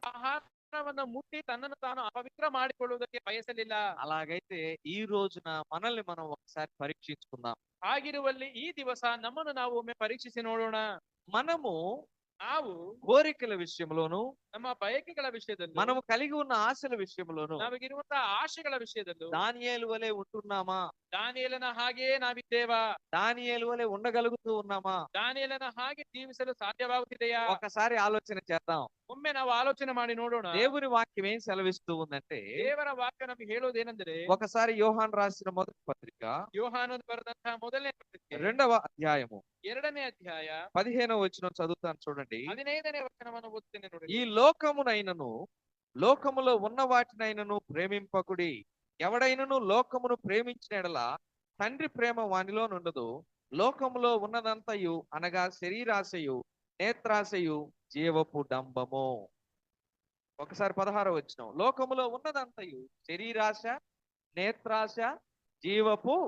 ಆಹಾರವನ್ನು ಮುಟ್ಟಿ ತನ್ನನ್ನು ತಾನು ಅಪವಿತ್ರ ಮಾಡಿಕೊಳ್ಳುವುದಕ್ಕೆ ಬಯಸಲಿಲ್ಲ. అలాగైతే ఈ రోజున మనల్ని మనం ఒకసారి పరీక్షించుకుందాం. ಆಗಿರುವಲ್ಲಿ ಈ ದಿವಸ ನಮ್ಮನ್ನು ನಾವು ಒಮ್ಮೆ ಪರೀಕ್ಷಿಸಿ ನೋಡೋಣ. మనము ನಾವು కోరికల విషయంలోను, ನಮ್ಮ ಬಯಕೆಗಳ ವಿಷಯದಲ್ಲೂ, మనము కలిగి ఉన్న ఆశల విషయంలోను ನಮಗಿರುವಂತಹ ಆಶೆಗಳ ವಿಷಯದಲ್ಲೂ దానియేలు వలె ఉంటున్నామా? ದಾನಿಯೇಲನ ಹಾಗೆಯೇ ನಾವಿದ್ದೇವಾ? దానియేలు వలె ఉండగలుగుతూ ఉన్నామా? ದಾನಿಯೇಲನ ಹಾಗೆ ಜೀವಿಸಲು ಸಾಧ್ಯವಾಗುತ್ತಿದೆಯಾ? ఒకసారి ఆలోచన చేద్దాం. ಒಮ್ಮೆ ನಾವು ಆಲೋಚನೆ ಮಾಡಿ ನೋಡೋಣ. దేవుని వాక్యం ఏం సెలవిస్తూ ఉందంటే, ದೇವರ ವಾಕ್ಯ ನಮಗೆ ಹೇಳುವುದೇನೆಂದರೆ, ఒకసారి యోహాను రాసిన మొదటి పత్రిక ಯೋಹಾನನು ಬರೆದಂತಹ ಮೊದಲನೇ ಪತ್ರಿಕೆ 2వ అధ్యాయము 2ನೇ ಅಧ್ಯಾಯ 15వ వచనం చదువుతాను చూడండి. 15ನೇ ವಚನವನ್ನು ಓದುತ್ತೇನೆ ನೋಡಿ. ఈ లోకమునైనను లోకములో ఉన్న వాటినైనను ప్రేమింపకుడి. ఎవడైనను లోకమును ప్రేమించిన ఎడల తండ్రి ప్రేమ వానిలో నుండదు. లోకములో ఉన్నదంతయు అనగా శరీరాశయు, నేత్రాశయు, జీవపు డంబము. ఒకసారి 16వ వచనం. లోకములో ఉన్నదంతయు శరీరాశ, నేత్రాశ, జీవపు.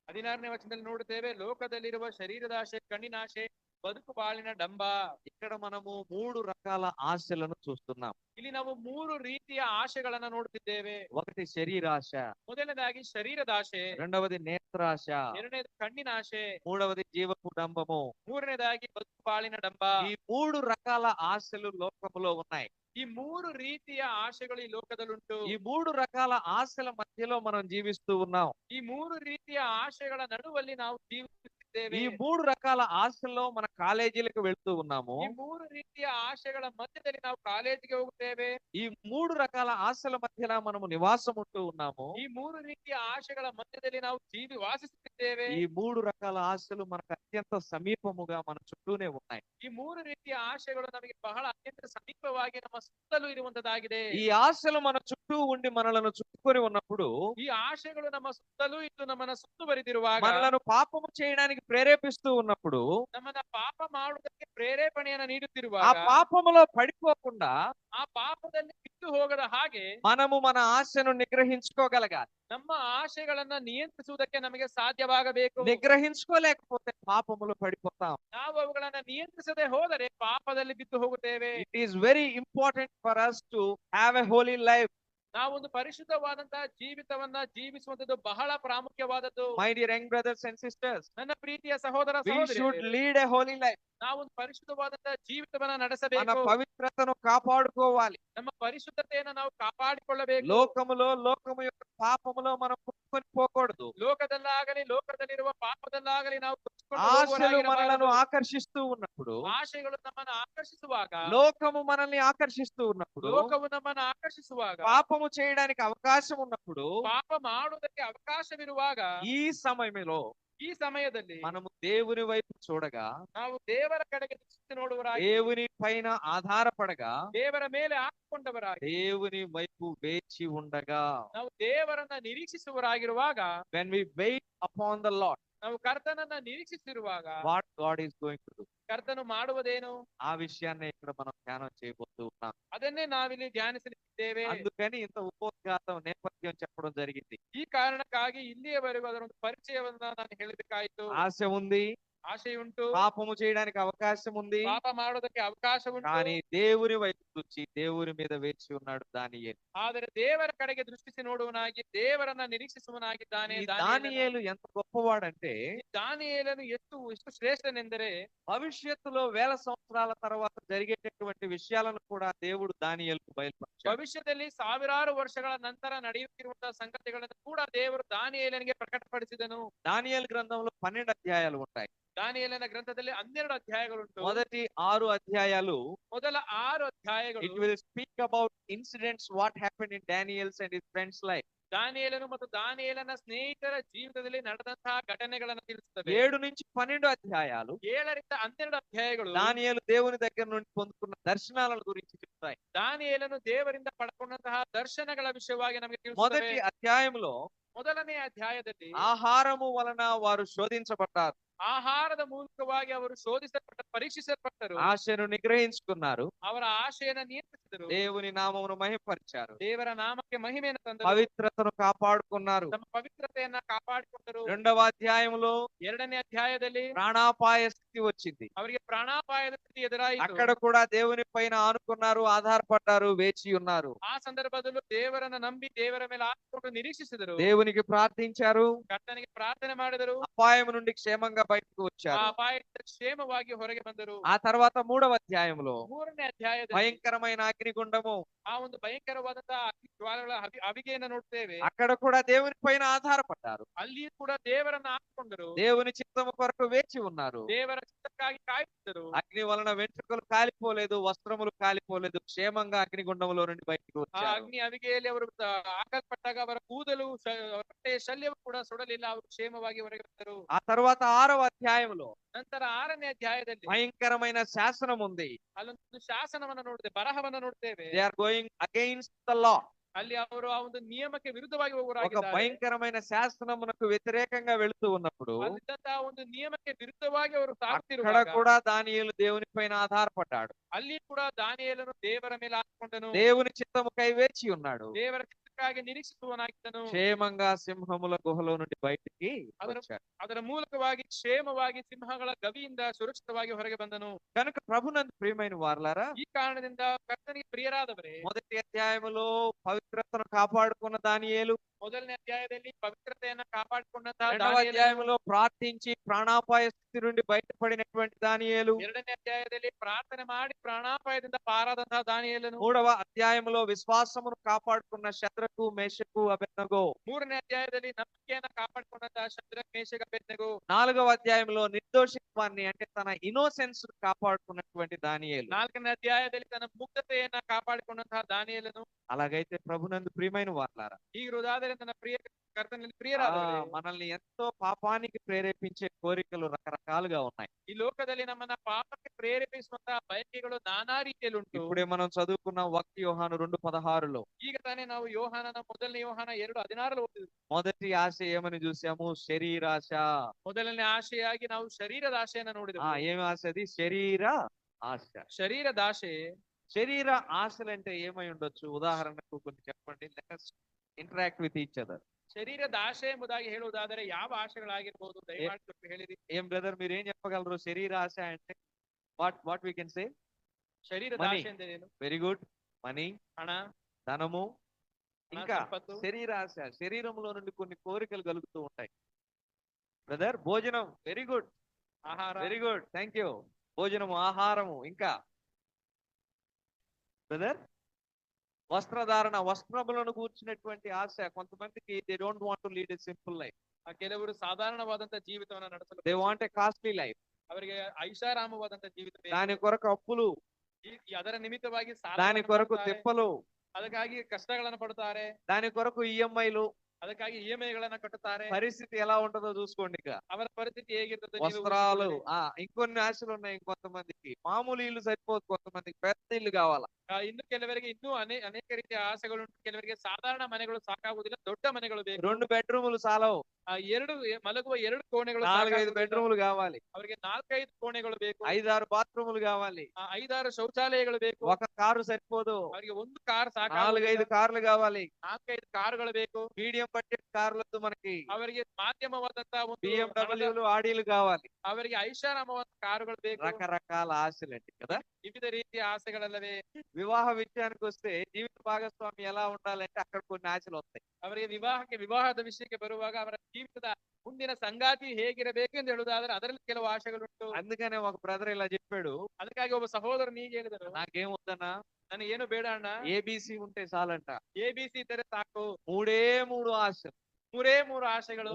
16ನೇ ವಚನದಲ್ಲಿ ನೋಡುತ್ತೇವೆ, ಲೋಕದಲ್ಲಿರುವ ಶರೀರದಾಶೆ, ಕಣ್ಣಿನಾಶೆ, ಬದುಕು ಬಾಳಿನ ಡಂಬ. ఇక్కడ మనము 3 రకాల ఆశలను చూస్తున్నాం. ಇಲ್ಲಿ ನಾವು 3 ರೀತಿಯ ಆಶೆಗಳನ್ನ ನೋಡುತ್ತಿದ್ದೇವೆ. ఒకటి శరీరాశ, ಮೊದಲನೇದಾಗಿ ಶರೀರದಾಶೆ, రెండవది నేత్రాశ, ಎರಡನೇದು ಕಣ್ಣಿನಾಶೆ, మూడవది జీవపు డంబము. ಮೂರನೇದಾಗಿ ಬದುಕು ಬಾಳಿನ ಡಂಬ. ఈ 3 రకాల ఆశలు లోకములో ఉన్నాయి. ಈ 3 ರೀತಿಯ ಆಶೆಗಳು ಈ ಲೋಕದಲ್ಲುಂಟು. ఈ 3 రకాల ఆశల మధ్యలో మనం జీవిస్తూ ఉన్నాం. ಈ 3 ರೀತಿಯ ಆಶೆಗಳ ನಡುವಲ್ಲಿ ನಾವು ಜೀವಿಸುತ್ತಿದ್ದೇವೆ. ఈ 3 రకాల ఆశల్లో మన కాలేజీలకు వెళ్తూ ఉన్నాము. ಈ 3 ರೀತಿಯ ಆಶೆಗಳ ಮಧ್ಯದಲ್ಲಿ ನಾವು ಕಾಲೇಜಿಗೆ ಹೋಗುತ್ತೇವೆ. ఈ 3 రకాల ఆశల మధ్యలో మనము నివాసం ఉంటూ ఉన్నాము. ಈ 3 ರೀತಿಯ ಆಶೆಗಳ ಮಧ್ಯದಲ್ಲಿ ನಾವು ವಾಸಿಸುತ್ತಿದ್ದೇವೆ. ఈ 3 రకాల ఆశలు మనకు అత్యంత సమీపముగా మన చుట్టూనే ఉన్నాయి. ಈ ಮೂರು ರೀತಿಯ ಆಶೆಗಳು ನಮಗೆ ಬಹಳ ಅತ್ಯಂತ ಸಮೀಪವಾಗಿ ನಮ್ಮ ಸುತ್ತಲೂ ಇರುವಂತದ್ದಾಗಿದೆ. ఈ ఆశలు మన చుట్టూ ఉండి మనలను చుట్టుకొని ఉన్నప్పుడు ಈ ಆಶೆಗಳು ನಮ್ಮ ಸುತ್ತಲೂ ಇದ್ದು ನಮ್ಮನ್ನ ಸುತ್ತುವರಿದಿರುವಾಗ మనలను పాపము చేయడానికి ప్రేరేపిస్తూ ఉన్నప్పుడు ನಮ್ಮನ್ನ ಪಾಪ ಮಾಡುವುದಕ್ಕೆ ಪ್ರೇರೇಪಣೆಯನ್ನ ఆ ನೀಡುತ್ತಿರುವಾಗ పాపములో పడిపోకుండా ಆ ಪಾಪದಲ್ಲಿ ಬಿದ್ದು ಹೋಗದ ಹಾಗೆ మనము మన ఆశను నిగ్రహించుకోగలగాలి. ನಮ್ಮ ಆಶೆಗಳನ್ನ ನಿಯಂತ್ರಿಸುವುದಕ್ಕೆ ನಮಗೆ ಸಾಧ್ಯವಾಗಬೇಕು. నిగ్రహించుకోలేకపోతే పాపములో పడిపోతాం. ನಾವು ಅವುಗಳನ್ನ ನಿಯಂತ್ರಿಸದೆ ಹೋದರೆ ಪಾಪದಲ್ಲಿ ಬಿದ್ದು ಹೋಗುತ್ತೇವೆ. It is very important for us to have a holy life. ನಾವೊಂದು ಪರಿಶುದ್ಧವಾದಂತಹ ಜೀವಿತವನ್ನ ಜೀವಿಸುವಂತದ್ದು ಬಹಳ ಪ್ರಾಮುಖ್ಯವಾದದ್ದು. My dear young brothers and sisters, ನನ್ನ ಪ್ರೀತಿಯ ಸಹೋದರ we should ಸಹೋದರಿಯರೇ, lead a holy life. ನಾವೊಂದು ಪರಿಶುದ್ಧವಾದಂತಹ ಜೀವಿತವನ್ನ మన ನಡೆಸಬೇಕು. పవిత్రతను కాపాడుకోవాలి. ನಮ್ಮ ಪರಿಶುದ್ಧತೆಯನ್ನು ನಾವು ಕಾಪಾಡಿಕೊಳ್ಳಬೇಕು. లోకము యొక్క పాపములో మనం కొట్టుకొని పోకూడదు. ಲೋಕದಲ್ಲಾಗಲಿ ಲೋಕದಲ್ಲಿರುವ ಪಾಪದಲ್ಲಾಗಲಿ ನಾವು ಕೊಚ್ಚಿಕೊಂಡು ఆశలు ಹೋಗುವವರಾಗಿರಬಾರದು. మనలను ఆకర్షిస్తూ ఉన్నప్పుడు, ಆಶೆಗಳು ನಮ್ಮನ್ನು ಆಕರ್ಷಿಸುವಾಗ, లోకము మనల్ని ఆకర్షిస్తూ ఉన్నప్పుడు, ಲೋಕವು ನಮ್ಮನ್ನು ಆಕರ್ಷಿಸುವಾಗ, పాపము చేయడానికి అవకాశం ఉన్నప్పుడు, ಪಾಪ ಮಾಡುವುದಕ್ಕೆ ಅವಕಾಶವಿರುವಾಗ, ఈ సమయంలో ಈ ಸಮಯದಲ್ಲಿ మనము దేవుని వైపు చూడగా, ನಾವು ದೇವರ ಕಡೆಗೆ ದೃಷ್ಟಿ ನೋಡುವರಾಗಿ, దేవుని పైన ఆధారపడగా, ದೇವರ ಮೇಲೆ ಹಾಕಿಕೊಂಡವರಾಗಿ, దేవుని వైపు వేచి ఉండగా, ನಾವು ದೇವರನ್ನ ನಿರೀಕ್ಷಿಸುವರಾಗಿರುವಾಗ, when we wait upon the Lord, ನಾವು ಕರ್ತನನ್ನ ನಿರೀಕ್ಷಿಸಿರುವಾಗ what God is going to do, ಕರ್ತನು ಮಾಡುವುದೇನು ఆ విషయాన్ని ఇక్కడ మనం ధ్యానం చేయబోతూ ఉన్నాం. ಅದನ್ನೇ ನಾವಿಲ್ಲಿ ಧ್ಯಾನಿಸಲಿದ್ದೇವೆ. అందుకని ఇంత ఉపోద్ఘాతం నేపథ్యం చెప్పడం జరిగింది. ಈ ಕಾರಣಕ್ಕಾಗಿ ಇಲ್ಲಿಯವರೆಗೂ ಅದರ ಒಂದು ಪರಿಚಯವನ್ನ ನಾನು ಹೇಳಬೇಕಾಯಿತು. ఆశ ఉంది, ಆಶೆಯುಂಟು, పాపము చేయడానికి అవకాశం ఉంది, ಪಾಪ ಮಾಡೋದಕ್ಕೆ ಅವಕಾಶ ಉಂಟು. కానీ దేవుని వైపు చూచి దేవుని మీద వేచి ఉన్నాడు దానియేలు. ಆದರೆ ದೇವರ ಕಡೆಗೆ ದೃಷ್ಟಿಸಿ ನೋಡುವನಾಗಿ ದೇವರನ್ನ ನಿರೀಕ್ಷಿಸುವನಾಗಿದ್ದಾನೆ ఈ ದಾನಿಯೇಲನು. దానియేలు ఎంత గొప్పవాడంటే, ಈ ದಾನಿಯೇಲನು ಎಷ್ಟು ಶ್ರೇಷ್ಠನೆಂದರೆ భవిష్యత్తులో వేల సంవత్సరాల తర్వాత జరిగేటటువంటి విషయాలను కూడా దేవుడు దానియేలుకు బయలుపరిచాడు. ಭವಿಷ್ಯದಲ್ಲಿ ಸಾವಿರಾರು ವರ್ಷಗಳ ನಂತರ ನಡೆಯುತ್ತಿರುವಂತಹ ಸಂಗತಿಗಳನ್ನು ಕೂಡ ದೇವರು ದಾನಿಯೇಲನಿಗೆ ಪ್ರಕಟಪಡಿಸಿದನು. దానియేలు గ్రంథంలో 12 అధ్యాయాలు ఉంటాయి. ದಾನಿಯೇಲನ ಗ್ರಂಥದಲ್ಲಿ 12 ಅಧ್ಯಾಯಗಳುಂಟು. మొదటి 6 అధ్యాయాలు ಮೊದಲ 6 ಅಧ್ಯಾಯಗಳು it will speak about incidents what happened in Daniel's and his friends life. ದಾನಿಯೇಲನು ಮತ್ತು ದಾನಿಯೇಲನ ಸ್ನೇಹಿತರ ಜೀವಿತದಲ್ಲಿ ನಡೆದಂತಹ ಘಟನೆಗಳನ್ನು ತಿಳಿಸುತ್ತವೆ. 7 నుంచి 12 అధ్యాయాలు 7 ರಿಂದ 12 ಅಧ್ಯಾಯಗಳು దానియేలు దేవుని దగ్గర నుండి పొందుకున్న దర్శనాల గురించి చెప్తాయి. ದಾನಿಯೇಲನು ದೇವರಿಂದ ಪಡ್ಕೊಂಡಂತಹ ದರ್ಶನಗಳ ವಿಷಯವಾಗಿ ನಮಗೆ మొదటి ತಿಳಿಸುತ್ತವೆ. అధ్యాయంలో ಮೊದಲನೇ ಅಧ್ಯಾಯದಲ್ಲಿ ఆహారము వలన వారు శోధించబడ్డారు, ಆಹಾರದ ಮೂಲಕವಾಗಿ ಅವರು ಪರೀಕ್ಷಿಸಲ್ಪಟ್ಟರು, ఆశను నిగ్రహించుకున్నారు, ಅವರ ಆಶೆಯನ್ನು ನಿಯಂತ್ರಿಸಿದರು, దేవుని నామమును మహిమపరిచారు, ದೇವರ ನಾಮಕ್ಕೆ ಮಹಿಮೆಯನ್ನು ತಂದರು, పవిత్రతను కాపాడుకున్నారు. ತಮ್ಮ ಪವಿತ್ರತೆಯನ್ನ ಕಾಪಾಡಿಕೊಂಡರು. 2వ అధ్యాయంలో 2ನೇ ಅಧ್ಯಾಯದಲ್ಲಿ ప్రాణాపాయ స్థితి వచ్చింది. ಅವರಿಗೆ ಪ್ರಾಣಾಪಾಯದ ಸ್ಥಿತಿ ಎದುರಾಯಿತು. అక్కడ కూడా దేవుని పైన ఆనుకున్నారు, ఆధారపడ్డారు, వేచి ఉన్నారు. ಆ ಸಂದರ್ಭದಲ್ಲೂ ದೇವರನ್ನ ನಂಬಿ ದೇವರ ಮೇಲೆ ಹಾಕಿಕೊಂಡು ನಿರೀಕ್ಷಿಸಿದರು, దేవునికి ప్రార్థించారు, ಕರ್ತನಿಗೆ ಪ್ರಾರ್ಥನೆ ಮಾಡಿದರು, అపాయం నుండి క్షేమంగా బయటకు ಆ వచ్చారు. ಅಪಾಯದಿಂದ ಕ್ಷೇಮವಾಗಿ ಹೊರಗೆ ಬಂದರು. ఆ తర్వాత 3వ అధ్యాయంలో 3ನೇ ಅಧ್ಯಾಯದಲ್ಲಿ భయంకరమైన అగ్నిగుండము, ಆ ಒಂದು ಭಯಂಕರವಾದಂತಹ ಅಗ್ನಿ ಜ್ವಾಲೆಗಳ ಅವಿಗೆಯನ್ನು ನೋಡ್ತೇವೆ. అక్కడ కూడా దేవుని పైన ఆధారపడ్డారు, ಅಲ್ಲಿಯೂ ಕೂಡ ದೇವರನ್ನ ಹಾಕಿಕೊಂಡರು, దేవుని చిత్తము కొరకు వేచి ఉన్నారు. ದೇವರ ಚಿತ್ತಕ್ಕಾಗಿ ಕಾಯುತ್ತಿದ್ದರು. అగ్ని వలన వెంట్రుకలు కాలిపోలేదు, వస్త్రములు కాలిపోలేదు, క్షేమంగా అగ్నిగుండములో నుండి బయటకు ಆ వచ్చారు. ಅಗ್ನಿ ಅವಿಗೆಯಲ್ಲಿ ಅವರು ಹಾಕಲ್ಪಟ್ಟಾಗ ಅವರ ಕೂದಲು ಹೊಟ್ಟೆಯ ಶಲ್ಯವು ಕೂಡ ಸುಡಲಿಲ್ಲ, ಅವರು ಕ್ಷೇಮವಾಗಿ ಹೊರಗೆ ಬಂದರು. ఆ తర్వాత 6వ అధ్యాయంలో ನಂತರ 6ನೇ ಅಧ್ಯಾಯದಲ್ಲಿ భయంకరమైన శాసనం ఉంది. ಅಲ್ಲೊಂದು ಶಾಸನವನ್ನ ನೋಡ್ತೇವೆ, ಬರಹವನ್ನ ನೋಡ್ತೇವೆ. They are going against the law. ಅಲ್ಲಿ ಅವರು ಆ ಒಂದು ನಿಯಮಕ್ಕೆ ವಿರುದ್ಧವಾಗಿ ఒక ಹೋಗುವರಾಗಿದ್ದಾರೆ. భయంకరమైన శాసనమునకు వ్యతిరేకంగా వెళుతూ ఉన్నప్పుడు ಅಲ್ಲಿದ್ದಂತಹ ಒಂದು ನಿಯಮಕ್ಕೆ ವಿರುದ್ಧವಾಗಿ ಅವರು అక్కడ ಸಾಗುತ್ತಿರುವಾಗ కూడా దానియేలు దేవుని పైన ఆధారపడ్డాడు, ಅಲ್ಲಿ ಕೂಡ ದಾನಿಯೇಲನು ದೇವರ ಮೇಲೆ ಹಾಕಿಕೊಂಡನು, దేవుని చిత్తముకై వేచి ఉన్నాడు, ದೇವರ ಚಿತ್ತಕ್ಕಾಗಿ ನಿರೀಕ್ಷಿಸುವನಾಗಿದ್ದನು. క్షేమంగా సింహముల గుహలో నుండి బయటికి వచ్చాడు. ಅದರ ಮೂಲಕವಾಗಿ ಕ್ಷೇಮವಾಗಿ ಸಿಂಹಗಳ ಗವಿಯಿಂದ ಸುರಕ್ಷಿತವಾಗಿ ಹೊರಗೆ ಬಂದನು. కనుక ప్రభునందు ప్రియమైన వారలారా, ಈ ಕಾರಣದಿಂದ ಕರ್ತನಿಗೆ ಪ್ರಿಯರಾದವರೇ, మొదటి అధ్యాయములో పవిత్రతను కాపాడుకున్న దానియేలు, ಮೊದಲನೇ ಅಧ್ಯಾಯದಲ್ಲಿ ಪವಿತ್ರತೆಯನ್ನ ಕಾಪಾಡಿಕೊಂಡಂತಹ 2వ ದಾನಿಯೇಲನು, అధ్యాయంలో ప్రార్థించి ప్రాణాపాయ స్థితి నుండి బయటపడినటువంటి దానియేలు, 2ನೇ ಅಧ್ಯಾಯದಲ್ಲಿ ಪ್ರಾರ್ಥನೆ ಮಾಡಿ ಪ್ರಾಣಾಪಾಯದಿಂದ ಪಾರಾದಂತಹ ದಾನಿಯೇಲನು, 3వ అధ్యాయంలో విశ్వాసమును కాపాడుకున్న శద్రకు, మేషకు, అబేద్నెగో, 3ನೇ ಅಧ್ಯಾಯದಲ್ಲಿ ನಂಬಿಕೆಯನ್ನ ಕಾಪಾಡಿಕೊಂಡಂತಹ ಶದ್ರಕ್, ಮೇಷಕ್, ಅಬೇದ್ನೆಗೋ, 4వ అధ్యాయంలో నిర్దోషిత్వాన్ని అంటే తన ఇన్నోసెన్స్ కాపాడుకున్నటువంటి దానియేలు. 4ನೇ ಅಧ್ಯಾಯದಲ್ಲಿ ತನ್ನ ಮುಗ್ಧತೆಯನ್ನ ಕಾಪಾಡಿಕೊಂಡಂತಹ ದಾನಿಯೇಲನು. అలాగైతే ప్రభునందు ప్రియమైన వారలారా, ಹೀಗಿರುವುದಾದರೆ ಹೇಳುವುದಾದರೆ ನನ್ನ ಪ್ರಿಯ ಕರ್ತನಲ್ಲಿ ఆ, ಪ್ರಿಯರಾದವರೇ, మనల్ని ఎంతో పాపానికి ప్రేరేపించే కోరికలు రకరకాలుగా ఉన్నాయి. ಈ ಲೋಕದಲ್ಲಿ ನಮ್ಮನ್ನ ಪಾಪಕ್ಕೆ ಪ್ರೇರೇಪಿಸುವಂತಹ ಬಯಕೆಗಳು ನಾನಾ ರೀತಿಯಲ್ಲಿ ಉಂಟು. ఇప్పుడే మనం చదువుకున్న 1 యోహాను 2:16లో ಈಗ ತಾನೇ ನಾವು ಯೋಹಾನನ ಮೊದಲನೇ ಯೋಹಾನ 2:16 ಓದಿದ್ವಿ. మొదటి ఆశ ఏమని చూసాము? శరీరాశ. ಮೊದಲನೇ ಆಶೆಯಾಗಿ ನಾವು ಶರೀರದ ಆಶೆಯನ್ನ ನೋಡಿದೆವು. ఏమి ఆశ అది? శరీర ఆశ. ಶರೀರದ ಆಶೆ. శరీర ఆశలు అంటే ఏమై ఉండొచ్చు? ఉదాహరణకు కొన్ని చెప్పండి. Let's interact with each other. ಶರೀರದ ಆಶೆ ಎಂಬುದಾಗಿ ಹೇಳುವುದಾದರೆ ಯಾವ ಆಶೆಗಳಾಗಿರ್ಬೋದು ದಯಮಾಡಿ ಸ್ವಲ್ಪ ಹೇಳಿರಿ. ఏం బ్రదర్ మీరు ఏం చెప్పగలరు? శరీర ఆశ అంటే వాట్ వి కెన్ సే? ಶರೀರದ Money. ಆಶೆ ಅಂದ್ರೆ ಏನು? Very good. మనీ, ಹಣ, ధనము, ಹಣ, ఇంకా ಸಂಪತ್ತು. శరీరాశ. శరీరంలో నుండి కొన్ని కోరికలు కలుగుతూ ఉంటాయి. బ్రదర్ భోజనం, వెరీ గుడ్, ಆಹಾರ, వెరీ గుడ్, థ్యాంక్ యూ. భోజనము, ఆహారము, ఇంకా బ్రదర్ వస్త్రధారణ, వస్త్రములను కూర్చున్నటువంటి ఆశ. కొంతమందికి they don't want to lead a simple life. ಕೆಲವರು ಸಾಧಾರಣವಾದಂತಹ ಜೀವಿತವನ್ನ ನಡೆಸಲು they want a costly life. ಅವರಿಗೆ ಐಷಾರಾಮವಾದಂತಹ ಜೀವಿತ ಬೇಕು. దాని కొరకు అప్పులు, ಅದರ ನಿಮಿತ್ತವಾಗಿ దాని కొరకు తిప్పలు, ಅದಕ್ಕಾಗಿ ಕಷ್ಟಗಳನ್ನು ಪಡುತ್ತಾರೆ. దాని కొరకు ఈఎంఐలు. ಅದಕ್ಕಾಗಿ ಇಎಂಐಗಳನ್ನ ಕಟ್ಟುತ್ತಾರೆ. పరిస్థితి ఎలా ఉంటుందో చూసుకోండి. ఇక ಅವರ ಪರಿಸ್ಥಿತಿ ಹೇಗಿರ್ತದೆ ನೀವು వస్త్రాలు, ಊಹಿಸಿಕೊಳ್ಳಿ. ఇంకొన్ని ఆశలు ఉన్నాయి. ఇంకొంతమందికి మామూలు ఇల్లు సరిపోదు, కొంతమందికి పెద్ద ఇల్లు కావాలా. ಇನ್ನು ಕೆಲವರಿಗೆ ಇನ್ನೂ ಅನೇಕ ರೀತಿಯ ಆಸೆಗಳುಂಟು. ಕೆಲವರಿಗೆ ಸಾಧಾರಣ ಮನೆಗಳು ಸಾಕಾಗುವುದಿಲ್ಲ, ದೊಡ್ಡ ಮನೆಗಳು ಬೇಕು. 2 బెడ్రూములు చాలవు, ಮಲಗುವ 2 ಕೋಣೆಗಳು 4-5 ಸಾಕಾಗುವುದಿಲ್ಲ. బెడ్రూములు కావాలి, ಅವರಿಗೆ 4-5 ಕೋಣೆಗಳು ಬೇಕು. 5-6 బాత్రూములు కావాలి, 5-6 ಶೌಚಾಲಯಗಳು ಬೇಕು. ఒక కారు సరిపోదు, ಅವರಿಗೆ ಒಂದು ಕಾರ್ 4-5 కార్లు కావాలి. 4-5 ಕಾರುಗಳು ಬೇಕು. మీడియం బడ్జెట్ కార్లు వద్దు మనకి, ಅವರಿಗೆ ಮಾಧ್ಯಮವಾದಂತಹ ಒಂದು బిఎండబ్ల్యూలు, ఆడీలు కావాలి. ಅವರಿಗೆ ಐಷಾರಾಮವಾದ ಕಾರುಗಳು ಬೇಕು. రకరకాల ఆశలండి కదా. ವಿವಿಧ ರೀತಿಯ ಆಸೆಗಳಲ್ಲವೇ. వివాహ విషయానికి వస్తే జీవిత భాగస్వామి ఎలా ఉండాలంటే అక్కడ కొన్ని ఆశలు వస్తాయి. ಅವರಿಗೆ ವಿವಾಹದ ವಿಷಯಕ್ಕೆ ಬರುವಾಗ ಅವರ ಜೀವಿತದ ಮುಂದಿನ ಸಂಗಾತಿ ಹೇಗಿರಬೇಕು ಎಂದು ಹೇಳುವುದಾದ್ರೆ ಅದರಲ್ಲಿ ಕೆಲವು ಆಶೆಗಳುಂಟು. అందుకనే ఒక బ్రదర్ ఇలా చెప్పాడు, ಅದಕ್ಕಾಗಿ ಒಬ್ಬ ಸಹೋದರನು ಹೀಗೆ ಹೇಳಿದರು, నాకేం వద్దన్నా, ನನಗೆ ಏನು ಬೇಡ ಅಣ್ಣ, ఏబిసి ఉంటే చాలంట. ABC ಇದ್ದರೆ ಸಾಕು. 3 ఆశలు, 3 ಆಶೆಗಳು,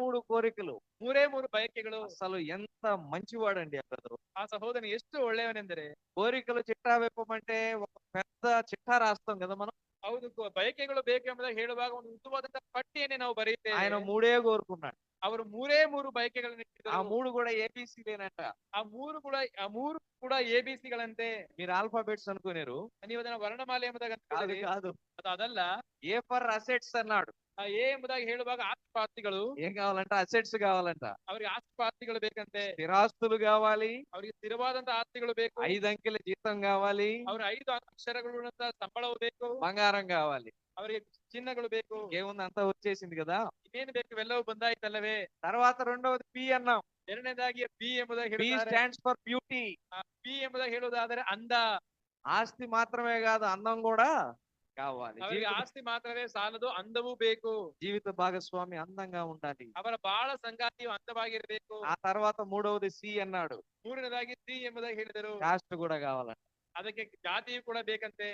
3 కోరికలు, 3 ಬಯಕೆಗಳು. అసలు ఎంత మంచివాడండి ఆ బ్రదరు. ಆ ಸಹೋದರನು ಎಷ್ಟು ಒಳ್ಳೆಯವನೆಂದರೆ, కోరికలు చిట్టా విప్పమంటే ఒక పెద్ద చిట్టా రాస్తాం కదా మనం. ಹೌದು, ಬಯಕೆಗಳು ಬೇಕು ಎಂಬುದಾಗಿ ಹೇಳುವಾಗ ಒಂದು ಉದ್ದವಾದಂತಹ ಪಟ್ಟಿಯನ್ನೇ ನಾವು ಬರೆಯುತ್ತೇವೆ. ఆయన 3 కోరుకున్నాడు. ಅವರು 3 ಬಯಕೆಗಳನ್ನು ఆ ಇಟ್ಟಿದ್ದರು. 3 కూడా ఏబిసిలేనంట. ಆ 3 ಕೂಡ ABCಗಳಂತೆ. మీరు ఆల్ఫాబెట్స్ అనుకునేరు, ನೀವು ಅದನ್ನ ವರ್ಣಮಾಲೆ ಎಂಬುದಾಗಿ కాదు ಅಂದ್ಕೊಂಡಿದ್ದೀರಿ. కాదు. ಅದು ಅದಲ್ಲ. ఏ ఫర్ అసెట్స్ అన్నాడు. ಆ A ಎಂಬುದಾಗಿ ಹೇಳುವಾಗ ಆಸ್ತಿಪಾಸ್ತಿಗಳು. ఏం కావాలంట? అసెట్స్ కావాలంట. ಅವರಿಗೆ ಆಸ್ತಿಪಾಸ್ತಿಗಳು ಬೇಕಂತೆ. స్థిరాస్తులు కావాలి, ಅವರಿಗೆ ಸ್ಥಿರವಾದಂತಹ ಆಸ್ತಿಗಳು ಬೇಕು. 5 అంకెల జీతం కావాలి, ಅವ್ರ 5 ಅಕ್ಷರಗಳುಳ್ಳಂತಹ ಸಂಬಳವು ಬೇಕು. బంగారం కావాలి. ಅವರಿಗೆ ಚಿನ್ನಗಳು ಬೇಕು. ఏముంది, అంతా వచ్చేసింది కదా. ಇನ್ನೇನು ಬೇಕು, ಇವೆಲ್ಲವೂ ಬಂದಾಯ್ತಲ್ಲವೇ. తర్వాత రెండవది పి అన్నాం. ಎರಡನೇದಾಗಿ B ಎಂಬುದಾಗಿ పి ಹೇಳ್ತಾರೆ. Stands for beauty. B ಎಂಬುದಾಗಿ ಹೇಳುವುದಾದರೆ ಅಂದ. ఆస్తి మాత్రమే కాదు, అందం కూడా కావాలి. ಅವರಿಗೆ ಆಸ್ತಿ ಮಾತ್ರವೇ ಸಾಲದು, ಅಂದವೂ ಬೇಕು. జీవిత భాగస్వామి అందంగా ఉండాలి. ಅವರ ಬಾಳ ಸಂಗಾತಿಯು అందವಾಗಿರಬೇಕು. ఆ తర్వాత మూడవది సి అన్నాడు. ಮೂರನೇದಾಗಿ C ಎಂಬುದಾಗಿ ಹೇಳಿದರು. కాస్ట్ కూడా కావాలంట. ಅದಕ್ಕೆ ಜಾತಿಯು ಕೂಡ ಬೇಕಂತೆ.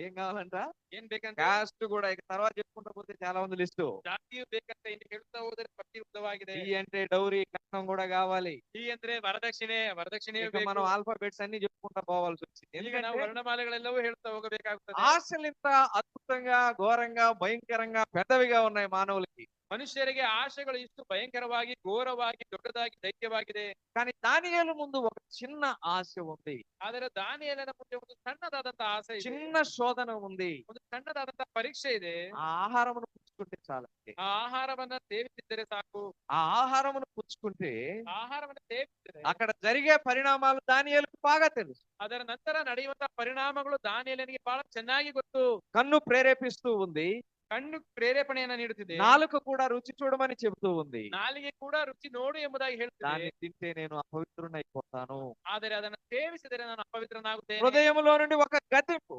ఏం కావాలంట? ಏನ್ ಬೇಕಂತ? కాస్ట్ కూడా. ఇక తర్వాత చెప్పుకుంటూ పోతే చాలా ఉంది లిస్టు. ಜಾತಿಯು ಬೇಕಂತೆ. ಇನ್ನು ಹೇಳ್ತಾ ಹೋದರೆ ಪಟ್ಟಿ ಉದ್ದವಾಗಿದೆ. సి అంటే డౌరీ, కట్నం కూడా కావాలి. D ಅಂದ್ರೆ ವರದಕ್ಷಿಣೆಯು ఇక మనం ಬೇಕು. ఆల్ఫాబెట్స్ అన్ని చెప్పుకుంటా పోవాల్సి వచ్చింది. ಈಗ ನಾವು ఎందుకంటే ವರ್ಣಮಾಲೆಗಳೆಲ್ಲವೂ ಹೇಳ್ತಾ ಹೋಗಬೇಕಾಗುತ್ತದೆ. ఆశలింత అద్భుతంగా, ఘోరంగా, భయంకరంగా పెద్దవిగా ఉన్నాయి మానవులకి. ಮನುಷ್ಯರಿಗೆ ಆಶೆಗಳು ಇಷ್ಟು ಭಯಂಕರವಾಗಿ, ಘೋರವಾಗಿ, ದೊಡ್ಡದಾಗಿ, ದೈತ್ಯವಾಗಿದೆ. కానీ దానియేలు ముందు ఒక చిన్న ఆశ ఉంది, ಆದರೆ ದಾನಿಯೇಲನ ಮುಂದೆ ಒಂದು ಸಣ್ಣದಾದಂತಹ ಆಸೆ ಇದೆ. చిన్న శోధన ఉంది. ಒಂದು ಸಣ್ಣದಾದಂತಹ ಪರೀಕ್ಷೆ ಇದೆ. ఆ ఆహారమును పుచ్చుకుంటే చాలండి. ಆ ಆಹಾರವನ್ನ ಸೇವಿಸಿದ್ದರೆ ಸಾಕು. ఆ ఆహారమును పుచ్చుకుంటే ಆಹಾರವನ್ನ ಸೇವಿಸಿದರೆ అక్కడ జరిగే పరిణామాలు దానియేలుకు బాగా తెలుసు. ಅದರ ನಂತರ ನಡೆಯುವಂತಹ ಪರಿಣಾಮಗಳು ದಾನಿಯೇಲನಿಗೆ ಬಹಳ ಚೆನ್ನಾಗಿ ಗೊತ್ತು. కన్ను ప్రేరేపిస్తూ ఉంది, ಕಣ್ಣು ಪ್ರೇರೇಪಣೆಯನ್ನ ನೀಡುತ್ತಿದೆ. నాలుక కూడా రుచి చూడమని చెబుతూ ఉంది. ನಾಲಿಗೆ ಕೂಡ ರುಚಿ ನೋಡು ಎಂಬುದಾಗಿ ಹೇಳ್ತಿದೆ. దాన్ని తింటే నేను అపవిత్రునైపోతాను. ಆದರೆ ಅದನ್ನ ಸೇವಿಸಿದರೆ ನಾನು ಅಪವಿತ್ರನಾಗುತ್ತೇನೆ. హృదయములో నుండి ఒక గతింపు.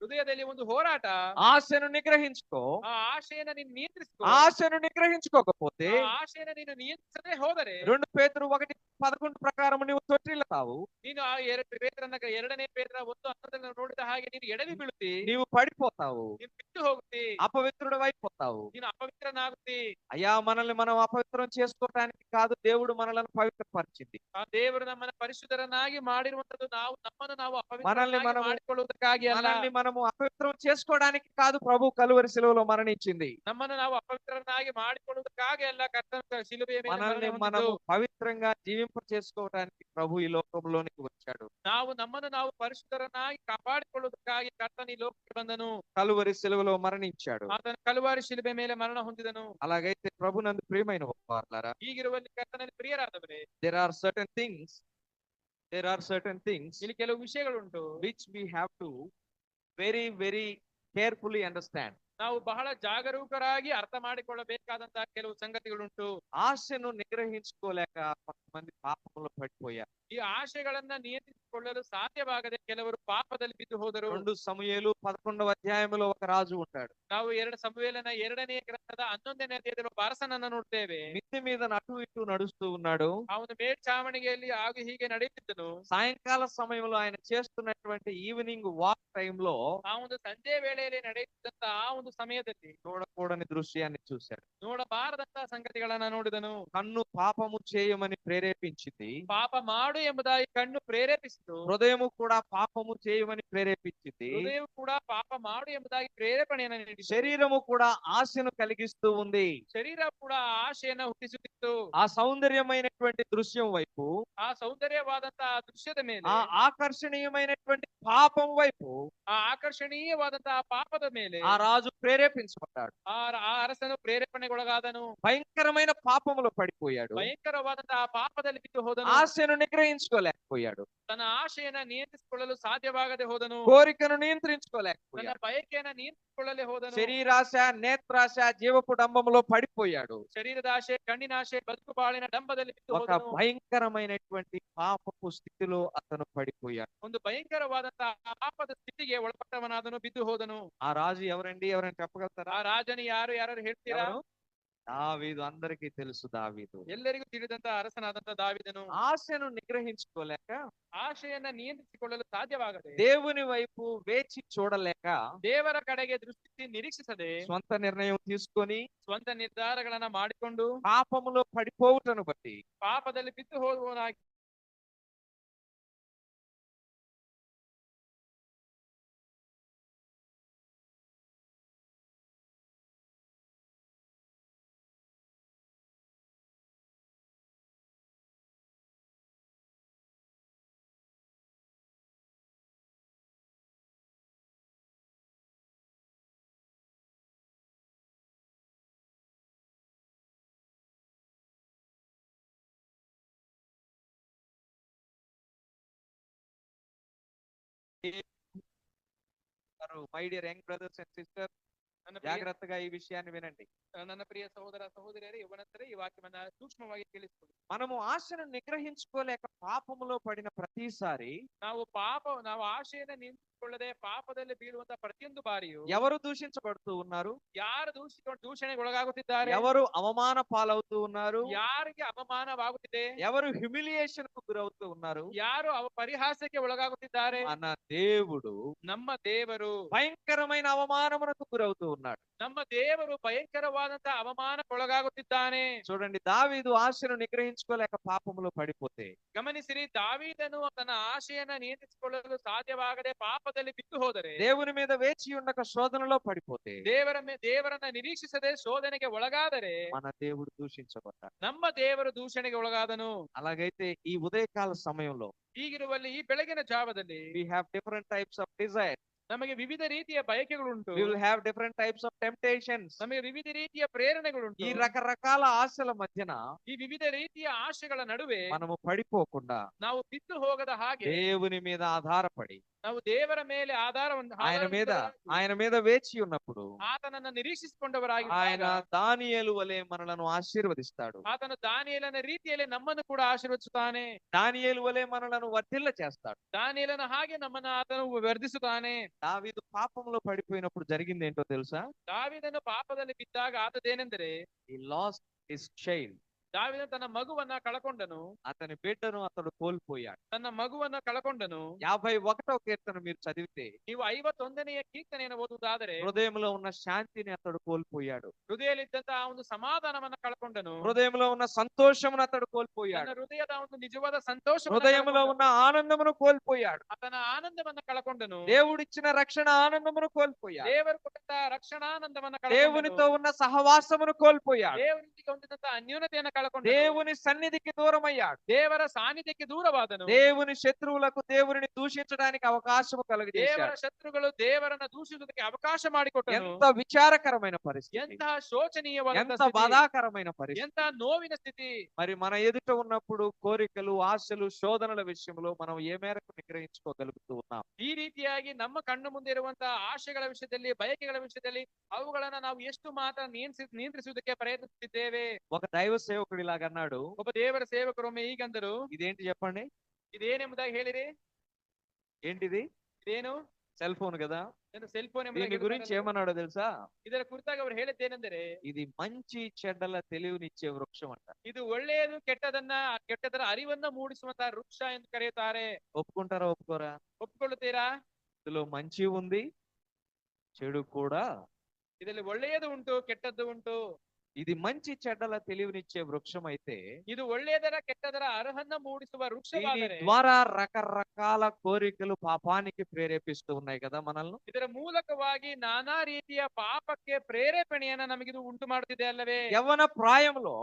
ಹೃದಯದಲ್ಲಿ ಒಂದು ಹೋರಾಟ. ఆశను నిగ్రహించుకో. ಆ ಆಶೆಯನ್ನ ನೀನು ನಿಯಂತ್ರಿಸಿಕೋ. ఆశను నిగ్రహించుకోకపోతే ಆ ಆಶೆಯನ್ನ ನೀನು ನಿಯಂತ್ರಿಸದೆ ಹೋದರೆ 2 పేతురు 1 11 ప్రకారం నువ్వు తొట్టిల్లుతావు, ನೀನು ಆ ಎರಡನೇ ಪೇತ್ರ 1:11 ನೋಡಿದ ಹಾಗೆ ನೀನು ಎಡವಿ ಬೀಳುತ್ತಿ, నీవు పడిపోతావు, ನೀನು ಬಿಟ್ಟು ಹೋಗುತ್ತಿ, అపవిత్రుడు అయిపోతావు. ನೀನು ಅಪವಿತ್ರನಾಗುತ್ತಿ. అయ్యా, మనల్ని మనం అపవిత్రం చేసుకోవటానికి కాదు, దేవుడు మనల్ని పవిత్రపరిచింది. ಆ ದೇವರು ನಮ್ಮನ್ನ ಪರಿಶುದ್ಧರನ್ನಾಗಿ ಮಾಡಿರುವಂತದ್ದು ನಮ್ಮನ್ನು ನಾವು మనల్ని ಅಪವಿತ್ರರನ್ನಾಗಿ మనము ಮಾಡಿಕೊಳ್ಳುವುದಕ್ಕಾಗಿ ಅಲ್ಲ. మనల్ని మనము అపవిత్రం చేసుకోవడానికి కాదు, ప్రభు కలువరి శిలువలో మరణించింది. ನಮ್ಮನ್ನು ನಾವು ಅಪವಿತ್ರರನ್ನಾಗಿ ಮಾಡಿಕೊಳ್ಳುವುದಕ್ಕಾಗಿ ಅಲ್ಲ ಕರ್ತನ ಶಿಲುಬೆಯ ಮೇಲೆ మనల్ని ಮರಣ మనము ಹೊಂದಿದ್ದು. పవిత్రంగా జీవింప చేసుకోవడానికి ప్రభు ఈ లోకంలోనికి వచ్చాడు. ನಮ್ಮನ್ನು ನಾವು ಪರಿಶುದ್ಧರನ್ನಾಗಿ ಕಾಪಾಡಿಕೊಳ್ಳುವುದಕ್ಕಾಗಿ ಕರ್ತನ ಈ ಲೋಕಕ್ಕೆ ಬಂದನು. కలువరి శిలువలో మరణించాడు. ಆತನ ಕಲುವಾರಿ ಶಿಲುಬೆ ಮೇಲೆ ಮರಣ ಹೊಂದಿದನು. అలాగైతే ప్రభునందు ప్రియమైన వారలారా, ಹೀಗಿರುವಲ್ಲಿ ಕರ್ತನಲ್ಲಿ ಪ್ರಿಯರಾದವರೇ, there are certain things ಇಲ್ಲಿ ಕೆಲವು ವಿಷಯಗಳುಂಟು which we have to very carefully understand. ನಾವು ಬಹಳ ಜಾಗರೂಕರಾಗಿ ಅರ್ಥ ಮಾಡಿಕೊಳ್ಳಬೇಕಾದಂತಹ ಕೆಲವು ಸಂಗತಿಗಳುಂಟು. ఆశను నిగ్రహించుకోలేక కొంతమంది పాపంలో పడిపోయారు. ಈ ಆಶೆಗಳನ್ನ ನಿಯಂತ್ರಿಸಿಕೊಳ್ಳಲು ಸಾಧ್ಯವಾಗದೆ ಕೆಲವರು ಪಾಪದಲ್ಲಿ ಬಿದ್ದು ಹೋದರು. 2 సమూయేలు 11వ అధ్యాయంలో ఒక రాజు ఉంటాడు. ನಾವು 2 ಸಮುವೇಲನ 2ನೇ ಗ್ರಂಥದ 11ನೇ ಅಧ್ಯಾಯದಲ್ಲಿ ಒಬ್ಬ ಅರಸನನ್ನ ನೋಡ್ತೇವೆ. మిద్దె మీద అటు ఇటు నడుస్తూ ఉన్నాడు. ಅವನು ಮೇಲ್ಛಾವಣಿಗೆಯಲ್ಲಿ ಆಗ ಹೀಗೆ ನಡೆಯುತ್ತಿದ್ದನು. సాయంకాల సమయంలో ఆయన చేస్తున్నటువంటి ఈవినింగ్ వాక్ టైంలో ಆ ಒಂದು ಸಂಜೆ ವೇಳೆಯಲ್ಲಿ ನಡೆಯುತ್ತಿದ್ದಂತ ಆ ಒಂದು ಸಮಯದಲ್ಲಿ చూడకూడని దృశ్యాన్ని చూశాడు. ನೋಡಬಾರದಂತಹ ಸಂಗತಿಗಳನ್ನ ನೋಡಿದನು. కన్ను పాపము చేయమని ప్రేరేపించింది, ಪಾಪ ಮಾಡು ಎಂಬುದಾಗಿ ಕಣ್ಣು ಪ್ರೇರೇಪಿಸಿತು. హృదయము కూడా పాపము చేయమని ప్రేరేపించింది, ಹೃದಯವು ಕೂಡ ಪಾಪ ಮಾಡು ಎಂಬುದಾಗಿ ಪ್ರೇರೇಪಣೆಯನ್ನು ನೀಡಿತು. శరీరము కూడా ఆశను కలిగిస్తూ ఉంది. ಶರೀರ ಕೂಡ ಆಶೆಯನ್ನ ಹುಟ್ಟಿಸುತ್ತಿತ್ತು. ఆ సౌందర్యమైనటువంటి దృశ్యం వైపు, ಆ ಸೌಂದರ್ಯವಾದಂತಹ ದೃಶ್ಯದ ಮೇಲೆ, ఆ ఆకర్షణీయమైనటువంటి పాపం వైపు ಆ ಆಕರ್ಷಣೀಯವಾದಂತಹ ಪಾಪದ ಮೇಲೆ ఆ రాజు ప్రేరేపించబడ్డాడు. ಆ ಅರಸನು ಪ್ರೇರೇಪಣೆಗೊಳಗಾದನು. భయంకరమైన పాపములో పడిపోయాడు. ಭಯಂಕರವಾದಂತಹ ಪಾಪದಲ್ಲಿ ಬಿದ್ದು ಹೋದನು. ఆశను నిగ్రహించుకోలేకపోయాడు. ತನ್ನ ಆಶೆಯನ್ನ ನಿಯಂತ್ರಿಸಿಕೊಳ್ಳಲು ಸಾಧ್ಯವಾಗದೆ ಹೋದನು. కోరికను ತನ್ನ నియంత్రించుకోలేకపోయాడు. ಬಯಕೆಯನ್ನ ನಿಯಂತ್ರಿಸಿಕೊಳ್ಳಲೇ ಹೋದನು. శరీరాశ, నేత్రాశ, జీవపు డంబములో పడిపోయాడు. ಶರೀರದ ಆಶೆ, ಕಣ್ಣಿನ ಆಶೆ, ಬದುಕು ಬಾಳಿನ ಡಂಬದಲ್ಲಿ ಬಿದ್ದು ఒక ಹೋದನು. భయంకరమైనటువంటి పాపపు స్థితిలో అతను పడిపోయాడు. ಒಂದು ಭಯಂಕರವಾದಂತಹ ಪಾಪದ ಸ್ಥಿತಿಗೆ ಒಳಪಟ್ಟವನಾದನು, ಬಿದ್ದು ಹೋದನು. ఆ రాజు ఎవరండి? ఎవరైనా చెప్పగలుగుతారా? ಆ ರಾಜನು ಯಾರು ಹೇಳ್ತೀರಾ? ఎవరు? దావీదు. అందరికీ తెలుసు దావీదు. ಎಲ್ಲರಿಗೂ ತಿಳಿದಂತ ಅರಸನಾದಂತ ದಾವೀದನು ఆశను నిగ్రహించుకోలేక, ಆಶೆಯನ್ನ ನಿಯಂತ್ರಿಸಿಕೊಳ್ಳಲು ಸಾಧ್ಯವಾಗದೆ, దేవుని వైపు వేచి చూడలేక, ದೇವರ ಕಡೆಗೆ ದೃಷ್ಟಿ ನಿರೀಕ್ಷಿಸದೆ, స్వంత నిర్ణయం తీసుకొని ಸ್ವಂತ ನಿರ್ಧಾರಗಳನ್ನ ಮಾಡಿಕೊಂಡು పాపములో పడిపోవుటను బట్టి ಪಾಪದಲ್ಲಿ ಬಿದ್ದು ಹೋಗುವನಾಗಿ my dear young brothers and sister, ನನ್ನ ಪ್ರಿಯ- జాగ్రత్తగా ఈ విషయాన్ని వినండి. ನನ್ನ ಪ್ರಿಯ ಸಹೋದರ ಸಹೋದರಿಯರೇ, ಯವನಂತರೇ ಈ ವಾಕ್ಯವನ್ನ ಸೂಕ್ಷ್ಮವಾಗಿ ಕೇಳಿಸಿಕೊಳ್ಳಿ. మనము ఆశను నిగ్రహించుకోలేక పాపములో పడిన ప్రతిసారి ನಾವು ಆಶೆಯನ್ನ ನಿಯಂತ್ರಿಸಿಕೊಳ್ಳದೆ ಪಾಪದಲ್ಲಿ ಬೀಳುವಂತ ಪ್ರತಿಯೊಂದು ಬಾರಿಯೂ ఎవరు దూషించబడుతూ ఉన్నారు? ಯಾರು ದೂಷಣೆಗೆ ಒಳಗಾಗುತ್ತಿದ್ದಾರೆ? ఎవరు అవమాన పాలవుతూ ఉన్నారు? ಯಾರಿಗೆ ಅವಮಾನವಾಗುತ್ತಿದೆ? ఎవరు హ్యూమిలియేషన్ కు గురవుతూ ఉన్నారు? ಯಾರು ಪರಿಹಾಸಕ್ಕೆ ಒಳಗಾಗುತ್ತಿದ್ದಾರೆ? మన దేవుడు ನಮ್ಮ ದೇವರು భయంకరమైన అవమానమునకు గురవుతూ ఉన్నాడు. ನಮ್ಮ ದೇವರು ಭಯಂಕರವಾದಂತಹ ಅವಮಾನಕ್ಕೊಳಗಾಗುತ್ತಿದ್ದಾನೆ. చూడండి, దావీదు ఆశను నిగ్రహించుకోలేక పాపములో పడిపోతే, ಗಮನಿಸಿರಿ, ದಾವೀದನು ತನ್ನ ಆಶೆಯನ್ನ ನಿಯಂತ್ರಿಸಿಕೊಳ್ಳಲು ಸಾಧ್ಯವಾಗದೆ ಪಾಪದಲ್ಲಿ ಬಿದ್ದು ಹೋದರೆ, దేవుని మీద వేచి ఉండక శోధనలో పడిపోతే, ದೇವರನ್ನ ನಿರೀಕ್ಷಿಸದೆ ಶೋಧನೆಗೆ ಒಳಗಾದರೆ మన దేవుడు దూషించబడ్డాడు. ನಮ್ಮ ದೇವರು ದೂಷಣೆಗೆ ಒಳಗಾದನು. అలాగైతే ఈ ఉదయకాల సమయంలో ಹೀಗಿರುವಲ್ಲಿ ಈ ಬೆಳಗಿನ ಜಾವದಲ್ಲಿ we have different types of desire, ನಮಗೆ ವಿವಿಧ ರೀತಿಯ ಬಯಕೆಗಳುಂಟು. we will have different types of temptations. ನಮಗೆ ವಿವಿಧ ರೀತಿಯ ಪ್ರೇರಣೆಗಳುಂಟು. ఈ రకరకాల ఆశల మధ్యన ಈ ವಿವಿಧ ರೀತಿಯ ಆಶೆಗಳ ನಡುವೆ మనము పడిపోకుండా ನಾವು ಬಿದ್ದು ಹೋಗದ ಹಾಗೆ దేవుని మీద ఆధారపడి ನಾವು ದೇವರ ಮೇಲೆ ఆయన మీద వేచి ఉన్నప్పుడు ಆತನನ್ನ ನಿರೀಕ್ಷಿಸಿಕೊಂಡವರಾಗಿ ఆయన దానియేలు వలె మనలను ఆశీర్వదిస్తాడు. ಆತನು ದಾನಿಯೇಲನ ರೀತಿಯಲ್ಲಿ ನಮ್ಮನ್ನು ಕೂಡ ಆಶೀರ್ವದಿಸುತ್ತಾನೆ. దానియేలు వలె మనలను వర్ధిల్ల చేస్తాడు. ದಾನಿಯೇಲನ ಹಾಗೆ ನಮ್ಮನ್ನು ಆತನು ವರ್ಧಿಸುತ್ತಾನೆ. దావీదు పాపంలో పడిపోయినప్పుడు జరిగింది ఏంటో తెలుసా? ದಾವೀದನು ಪಾಪದಲ್ಲಿ ಬಿದ್ದಾಗ ಆತದೇನೆಂದರೆ he lost his child. దావీదు తన మగువನ್ನ కళకొండను, అతని బిడ్డను అతడు కోల్పోయాడు. తన మగువನ್ನ కళకొండను. 51వ కీర్తన మీరు చదివితే ನೀವು 51ನೇ ಕೀರ್ತನೆಯನ್ನು ಓದುವುದಾದರೆ హృదయంలో ఉన్న శాంతిని అతడు కోల్పోయాడు. ಹೃದಯದಲ್ಲಿದ್ದಂತಹ ಒಂದು ಸಮಾಧಾನವನ್ನ ಕಳ್ಕೊಂಡನು. హృదయంలో ఉన్న సంతోషమును అతడు ತನ್ನ కోల్పోయాడు. ಹೃದಯದ ಒಂದು ನಿಜವಾದ ಸಂತೋಷ, హృదయంలో ఉన్న ఆనందమును కోల్పోయాడు. ಆತನ ಆನಂದವನ್ನ ಕಳ್ಕೊಂಡನು. దేవుడిచ్చిన రక్షణ ఆనందమును కోల్పోయాడు. ದೇವರು ಕೊಟ್ಟಂತಹ ರಕ್ಷಣಾನಂದವನ್ನ దేవునితో ಕಳ್ಕೊಂಡನು. ఉన్న సహవాసమును కోల్పోయాడు. ದೇವರೊಂದಿಗೆ ಹೊಂದಿದಂತಹ ಅನ್ಯೋನ್ಯತೆಯನ್ನು ಕಳ್ಕೊಂಡನು. దేవుని సన్నిధికి దూరమయ్యాడు. ದೇವರ ಸಾನ್ನಿಧ್ಯಕ್ಕೆ ದೂರವಾದನು. దేవుని శత్రువులకు దేవుని దూషించడానికి అవకాశం ದೇವರ కలుగజేశాడు. ಶತ್ರುಗಳು ದೇವರನ್ನ ದೂಷಿಸುವುದಕ್ಕೆ ಅವಕಾಶ ಮಾಡಿಕೊಟ್ಟನು. ఎంత విచారకరమైన పరిస్థితి, ಎಂತಹ ಶೋಚನೀಯವಾದ ఎంత ಸ್ಥಿತಿ, బాధాకరమైన పరిస్థితి. ಎಂತಹ ನೋವಿನ ಸ್ಥಿತಿ. మరి మన ఎదుట ఉన్నప్పుడు కోరికలు, ఆశలు, శోధనల విషయంలో మనం ఏ మేరకు నిగ్రహించుకోగలుగుతూ ఉన్నాం? ಈ ರೀತಿಯಾಗಿ ನಮ್ಮ ಕಣ್ಣು ಮುಂದೆ ಇರುವಂತಹ ಆಶೆಗಳ ವಿಷಯದಲ್ಲಿ, ಬಯಕೆಗಳ ವಿಷಯದಲ್ಲಿ ಅವುಗಳನ್ನ ನಾವು ಎಷ್ಟು ಮಾತ್ರ ನಿಯಂತ್ರಿಸುವುದಕ್ಕೆ ಪ್ರಯತ್ನಿಸುತ್ತಿದ್ದೇವೆ. ఒక దైవ సేవకుడు ఇలాగన్నాడు. ಒಬ್ಬ ದೇವರ ಸೇವಕರೊಮ್ಮೆ ಹೀಗಂದರು. ఇదేంటి చెప్పండి? ಇದೇನೆಂಬುದಾಗಿ ಹೇಳಿರಿ. ఏంటిది? ಇದೇನು? సెల్ ఫోన్ కదా. ಸೆಲ್ ಫೋನ್ దీని గురించి ఏమన్నాడో తెలుసా? ಇದರ ಕುರಿತಾಗಿ ಅವರು ಹೇಳಿದ್ದೇನೆಂದರೆ, ఇది మంచి చెడ్డల తెలివినిచ్చే వృక్షం అంట. ಇದು ಒಳ್ಳೆಯದು ಕೆಟ್ಟದರ ಅರಿವನ್ನ ಮೂಡಿಸುವಂತಹ ವೃಕ್ಷ ಎಂದು ಕರೆಯುತ್ತಾರೆ. ఒప్పుకుంటారా ఒప్పుకోరా? ಒಪ್ಪಿಕೊಳ್ಳುತ್ತೀರಾ? ఇందులో మంచి ఉంది, చెడు కూడా. ಇದರಲ್ಲಿ ಒಳ್ಳೆಯದು ಉಂಟು, ಕೆಟ್ಟದ್ದು ಉಂಟು. ఇది మంచి చెడ్డల తెలివినిచ్చే వృక్షం అయితే ಇದು ಒಳ್ಳೆಯದರ ಕೆಟ್ಟದರ ಅರ್ಹನ್ನ ಮೂಡಿಸುವ దీని ವೃಕ್ಷವಾದರೆ ద్వారా రకరకాల కోరికలు పాపానికి ప్రేరేపిస్తూ ఉన్నాయి కదా మనల్ని. ಇದರ ಮೂಲಕವಾಗಿ ನಾನಾ ರೀತಿಯ ಪಾಪಕ್ಕೆ ಪ್ರೇರೇಪಣೆಯನ್ನ ನಮಗಿದು ಉಂಟು ಮಾಡುತ್ತಿದೆ ಅಲ್ಲವೇ? యవ్వన ప్రాయంలో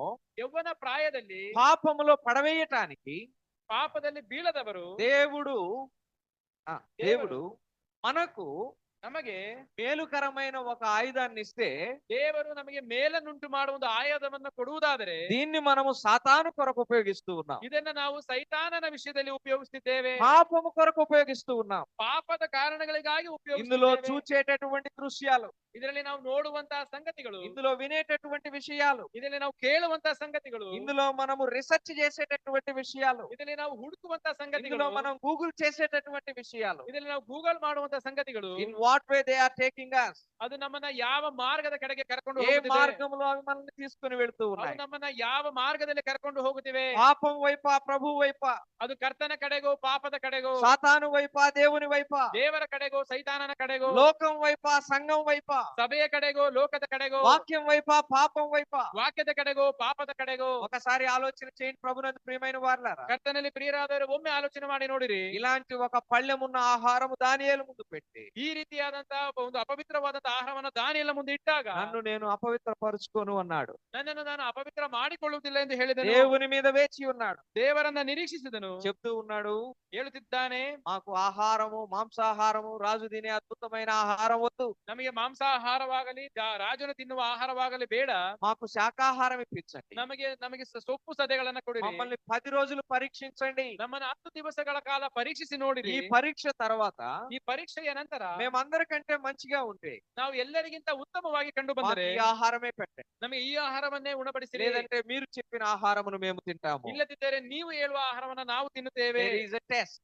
ಯೌವನ ಪ್ರಾಯದಲ್ಲಿ పాపములో పడవేయటానికి ಪಾಪದಲ್ಲಿ ಬೀಳದವರು దేవుడు మనకు ನಮಗೆ మేలుకరమైన ఒక ఆయుధాన్ని ఇస్తే, ದೇವರು ನಮಗೆ ಮೇಲನ್ನುಂಟು ಮಾಡುವ ಒಂದು ಆಯುಧವನ್ನು ಕೊಡುವುದಾದರೆ దీన్ని మనము సాతాను కొరకు ఉపయోగిస్తూ ఉన్నాం. ಇದನ್ನ ನಾವು ಸೈತಾನನ ವಿಷಯದಲ್ಲಿ ಉಪಯೋಗಿಸುತ್ತಿದ್ದೇವೆ. పాపము కొరకు ఉపయోగిస్తూ ఉన్నాం. ಪಾಪದ ಕಾರಣಗಳಿಗಾಗಿ ఇందులో ಉಪಯೋಗಿಸುತ್ತಿದ್ದೇವೆ. చూచేటటువంటి దృశ్యాలు, ಇದರಲ್ಲಿ ನಾವು ನೋಡುವಂತಹ ಸಂಗತಿಗಳು, ఇందులో వినేటటువంటి విషయాలు, ಇದರಲ್ಲಿ ನಾವು ಕೇಳುವಂತಹ ಸಂಗತಿಗಳು, ఇందులో మనము రీసెర్చ్ చేసేటటువంటి విషయాలు, ಇದರಲ್ಲಿ ನಾವು ಹುಡುಕುವಂತಹ ఇందులో ಸಂಗತಿಗಳು, మనం గూగుల్ చేసేటటువంటి విషయాలు, ಇದರಲ್ಲಿ ನಾವು ಗೂಗಲ್ ಮಾಡುವಂತಹ ಸಂಗತಿಗಳು, in what way they are taking us, ಅದು ನಮ್ಮನ್ನ ಯಾವ ಮಾರ್ಗದ ಕಡೆಗೆ ಕರ್ಕೊಂಡು ఏ ಹೋಗುತ್ತಿದೆ, మార్గంలో అవి మనల్ని తీసుకుని వెళ్తూ ಅವು ఉన్నాయి. ನಮ್ಮನ್ನ ಯಾವ ಮಾರ್ಗದಲ್ಲಿ ಕರ್ಕೊಂಡು ಹೋಗುತ್ತಿವೆ. పాపం వైపా, ప్రభు వైపా, ಅದು ಕರ್ತನ ಕಡೆಗೋ, ಪಾಪದ ಕಡೆಗೋ, సాతాను వైపా, దేవుని వైపా, ದೇವರ ಕಡೆಗೋ, ಸೈತಾನನ ಕಡೆಗೋ, లోకం వైపా, సంఘం వైపా, ಸಭೆಯ ಕಡೆಗೋ, ಲೋಕದ ಕಡೆಗೋ, వాక్యం వైపా, పాపం వైపా. ವಾಕ್ಯದ ಕಡೆಗೋ, ಪಾಪದ ಕಡೆಗೋ. ఒకసారి ఆలోచన చేయండి ప్రభునందు ప్రియమైన వారలారా. ಕರ್ತನಲ್ಲಿ ಪ್ರಿಯರಾದವರು ಒಮ್ಮೆ ಆಲೋಚನೆ ಮಾಡಿ ನೋಡಿರಿ. ఇలాంటి ఒక పళ్ళెమున్న ఆహారము దానియేలు ముందు పెట్టి, ಈ ರೀತಿಯಾದಂತಹ ಒಂದು ಅಪವಿತ್ರವಾದಂತಹ ಆಹಾರವನ್ನು ದಾನಿಯೇಲನ ಮುಂದೆ ಇಟ್ಟಾಗ, నన్ను నేను అపవిత్రపరుచుకోను అన్నాడు. ನನ್ನನ್ನು ನಾನು ಅಪವಿತ್ರ ಮಾಡಿಕೊಳ್ಳುವುದಿಲ್ಲ ಎಂದು ಹೇಳಿದನು. దేవుని మీద వేచి ఉన్నాడు. ದೇವರನ್ನ ನಿರೀಕ್ಷಿಸಿದನು. చెప్తూ ఉన్నాడు, ಹೇಳುತ್ತಿದ್ದಾನೆ, మాకు ఆహారము, మాంసాహారము, రాజు తినే అద్భుతమైన ఆహారం వద్దు, ನಮಗೆ ಮಾಂಸಾಹಾರವಾಗಲಿ ರಾಜನು ತಿನ್ನುವ ಆಹಾರವಾಗಲಿ ಬೇಡ. మాకు శాకాహారం ఇప్పించండి, ನಮಗೆ ಸೊಪ್ಪು ಸದೆಗಳನ್ನ ಕೊಡಿರಿ. మమ్మల్ని 10 రోజులు పరీక్షించండి. ನಮ್ಮನ್ನ 10 ದಿವಸಗಳ ಕಾಲ ಪರೀಕ್ಷಿಸಿ ನೋಡಿರಿ. ఈ పరీక్ష తర్వాత ಈ ಪರೀಕ್ಷೆಯ ನಂತರ మేమందరికంటే మంచిగా ఉంటే ನಾವು ಎಲ್ಲರಿಗಿಂತ ಉತ್ತಮವಾಗಿ ಕಂಡು మాకు ಬಂದರೆ ఈ ఆహారమే పెట్టండి, ನಮಗೆ ಈ ಆಹಾರವನ್ನೇ ಉಣಬಡಿಸಿರಿ. లేదంటే మీరు చెప్పిన ఆహారమును మేము తింటాము. ಇಲ್ಲದಿದ್ದರೆ ನೀವು ಹೇಳುವ ಆಹಾರವನ್ನ ನಾವು ತಿನ್ನುತ್ತೇವೆ. There is a test,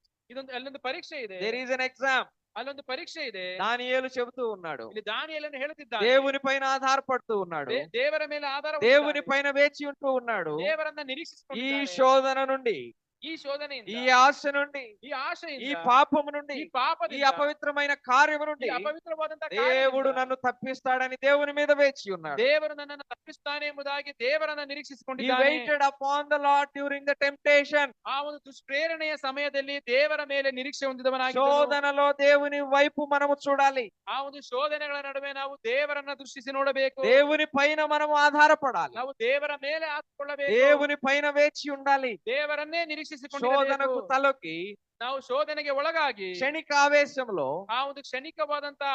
ಅಲ್ಲೊಂದು ಪರೀಕ್ಷೆ ಇದೆ. there is an exam. ಅಲ್ಲೊಂದು ಪರೀಕ್ಷೆ ಇದೆ. దానియేలు చెబుతూ ఉన్నాడు, ಇಲ್ಲಿ ದಾನಿಯೇಲನು ಹೇಳುತ್ತಿದ್ದಾನೆ, దేవుని పైన ఆధారపడుతూ ఉన్నాడు, ದೇವರ ಮೇಲೆ ಆಧಾರ దేవుని పైన వేచి ఉంటూ ఉన్నాడు. ದೇವರನ್ನ ఈ ನಿರೀಕ್ಷಿಸಿಕೊಂಡಿದ್ದಾನೆ. శోధన నుండి, ಈ ಶೋಧನೆಯಿಂದ, ఈ ఆశ నుండి, ಈ ಆಶೆಯಿಂದ, ఈ పాపము నుండి, ಈ ఈ ಪಾಪದಿಂದ, అపవిత్రమైన కార్యము ಈ నుండి ಅಪವಿತ್ರವಾದಂತಹ దేవుడు ಕಾರ್ಯದಿಂದ నన్ను తప్పిస్తాడని దేవుని మీద వేచి ఉన్నాడు. ದೇವರು ನನ್ನನ್ನು ತಪ್ಪಿಸ್ತಾನೆ ಎಂಬುದಾಗಿ ದೇವರನ್ನ He ನಿರೀಕ್ಷಿಸಿಕೊಂಡಿದ್ದಾನೆ. waited upon the Lord during the temptation. ಆ ಒಂದು ದುಷ್ಪ್ರೇರಣೆಯ ಸಮಯದಲ್ಲಿ ದೇವರ ಮೇಲೆ ನಿರೀಕ್ಷೆ ಹೊಂದಿದವನಾಗಿದ್ದನು. శోధనలో దేవుని వైపు మనము చూడాలి. ಆ ಒಂದು ಶೋಧನೆಗಳ ನಡುವೆ ನಾವು ದೇವರನ್ನ ದೃಷ್ಟಿಸಿ ನೋಡಬೇಕು. దేవుని పైన మనము ఆధారపడాలి. ನಾವು ದೇವರ ಮೇಲೆ ಆತುಕೊಳ್ಳಬೇಕು. దేవుని పైన వేచి ఉండాలి. ದೇವರನ್ನೇ ನಿರೀಕ್ಷಿಸಿಕೊಂಡಿರಬೇಕು. శోధనకు తలొకి ನಾವು ಶೋಧನೆಗೆ ಒಳಗಾಗಿ క్షణిక ఆవేశంలో ಆ ಒಂದು ಕ್ಷಣಿಕವಾದಂತಹ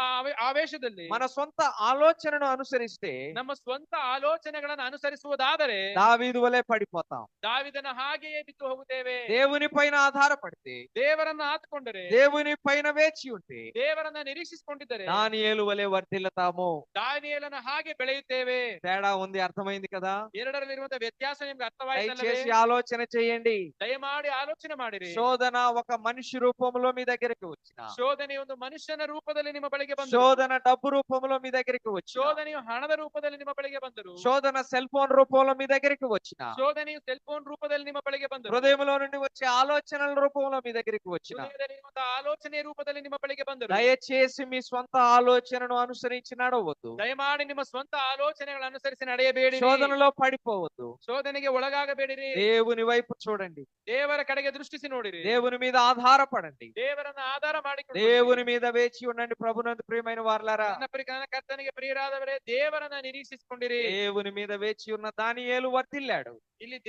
ಆವೇಶದಲ್ಲಿ మన సొంత ఆలోచనను అనుసరిస్తే ನಮ್ಮ ಸ್ವಂತ ಆಲೋಚನೆಗಳನ್ನು ಅನುಸರಿಸುವುದಾದರೆ దావీదు వలె పడిపోతాం. ದಾವಿದನ ಹಾಗೆಯೇ ಬಿದ್ದು ಹೋಗುತ್ತೇವೆ. దేవుని పైన ఆధారపడితే, ದೇವರನ್ನ ಆತುಕೊಂಡರೆ, దేవుని పైన వేచి ఉంటే ದೇವರನ್ನ ನಿರೀಕ್ಷಿಸಿಕೊಂಡಿದ್ದರೆ దానియేలు వలె వర్ధిల్లుతాము. ದಾನಿಯೇಲನ ಹಾಗೆ ಬೆಳೆಯುತ್ತೇವೆ. తేడా ఉంది, అర్థమైంది కదా? ಎರಡರಲ್ಲಿರುವಂತಹ ವ್ಯತ್ಯಾಸ ನಿಮ್ಗೆ ಅರ್ಥವಾಯಿತಲ್ಲವೇ? దయచేసి ఆలోచన చేయండి. ದಯಮಾಡಿ ಆಲೋಚನೆ ಮಾಡಿರಿ. శోధన ఒక మనిషి రూపంలో మీ దగ్గరికి వచ్చిన, ಶೋಧನೆಯು ಒಂದು ಮನುಷ್ಯನ ರೂಪದಲ್ಲಿ ನಿಮ್ಮ ಬಳಿಗೆ ಬಂದರು. శోధన డబ్బు రూపంలో మీ దగ్గరికి వచ్చిన, ಶೋಧನೆಯು ಹಣದ ರೂಪದಲ್ಲಿ ನಿಮ್ಮ ಬಳಿಗೆ ಬಂದರು. శోధన సెల్ ఫోన్ రూపంలో మీ దగ్గరికి వచ్చిన, ಶೋಧನೆಯು ಸೆಲ್ ಫೋನ್ ರೂಪದಲ್ಲಿ ನಿಮ್ಮ ಬಳಿಗೆ ಬಂದರು. హృదయంలో నుండి వచ్చే ఆలోచనల రూపంలో మీ దగ్గరికి వచ్చిన, ಹೃದಯದಲ್ಲಿ ಒಂದು ಆಲೋಚನೆ ರೂಪದಲ್ಲಿ ನಿಮ್ಮ ಬಳಿಗೆ ಬಂದರು. దయచేసి మీ స్వంత ఆలోచనను అనుసరించి నడవద్దు, ದಯಮಾಡಿ ನಿಮ್ಮ ಸ್ವಂತ ಆಲೋಚನೆಗಳನ್ನು ಅನುಸರಿಸಿ ನಡೆಯಬೇಡಿ. శోధనలో పడిపోవద్దు. ಶೋಧನೆಗೆ ಒಳಗಾಗಬೇಡಿರಿ. దేవుని వైపు చూడండి, ದೇವರ ಕಡೆಗೆ ದೃಷ್ಟಿಸಿ ನೋಡಿರಿ. దేవుని మీద ఆధారపడండి, ದೇವರನ್ನ ಆಧಾರ ಮಾಡಿಕೊಂಡು దేవుని మీద వేచి ఉండండి. ప్రభునందు ప్రియమైన వారలారా, ನನ್ನ ಕರ್ತನಿಗೆ ಪ್ರಿಯರಾದವರೇ, ದೇವರನ್ನ ನಿರೀಕ್ಷಿಸಿಕೊಂಡಿರಿ. దేవుని మీద వేచి ఉన్న దానియేలు వర్ధిల్లాడు, ಇಲ್ಲಿ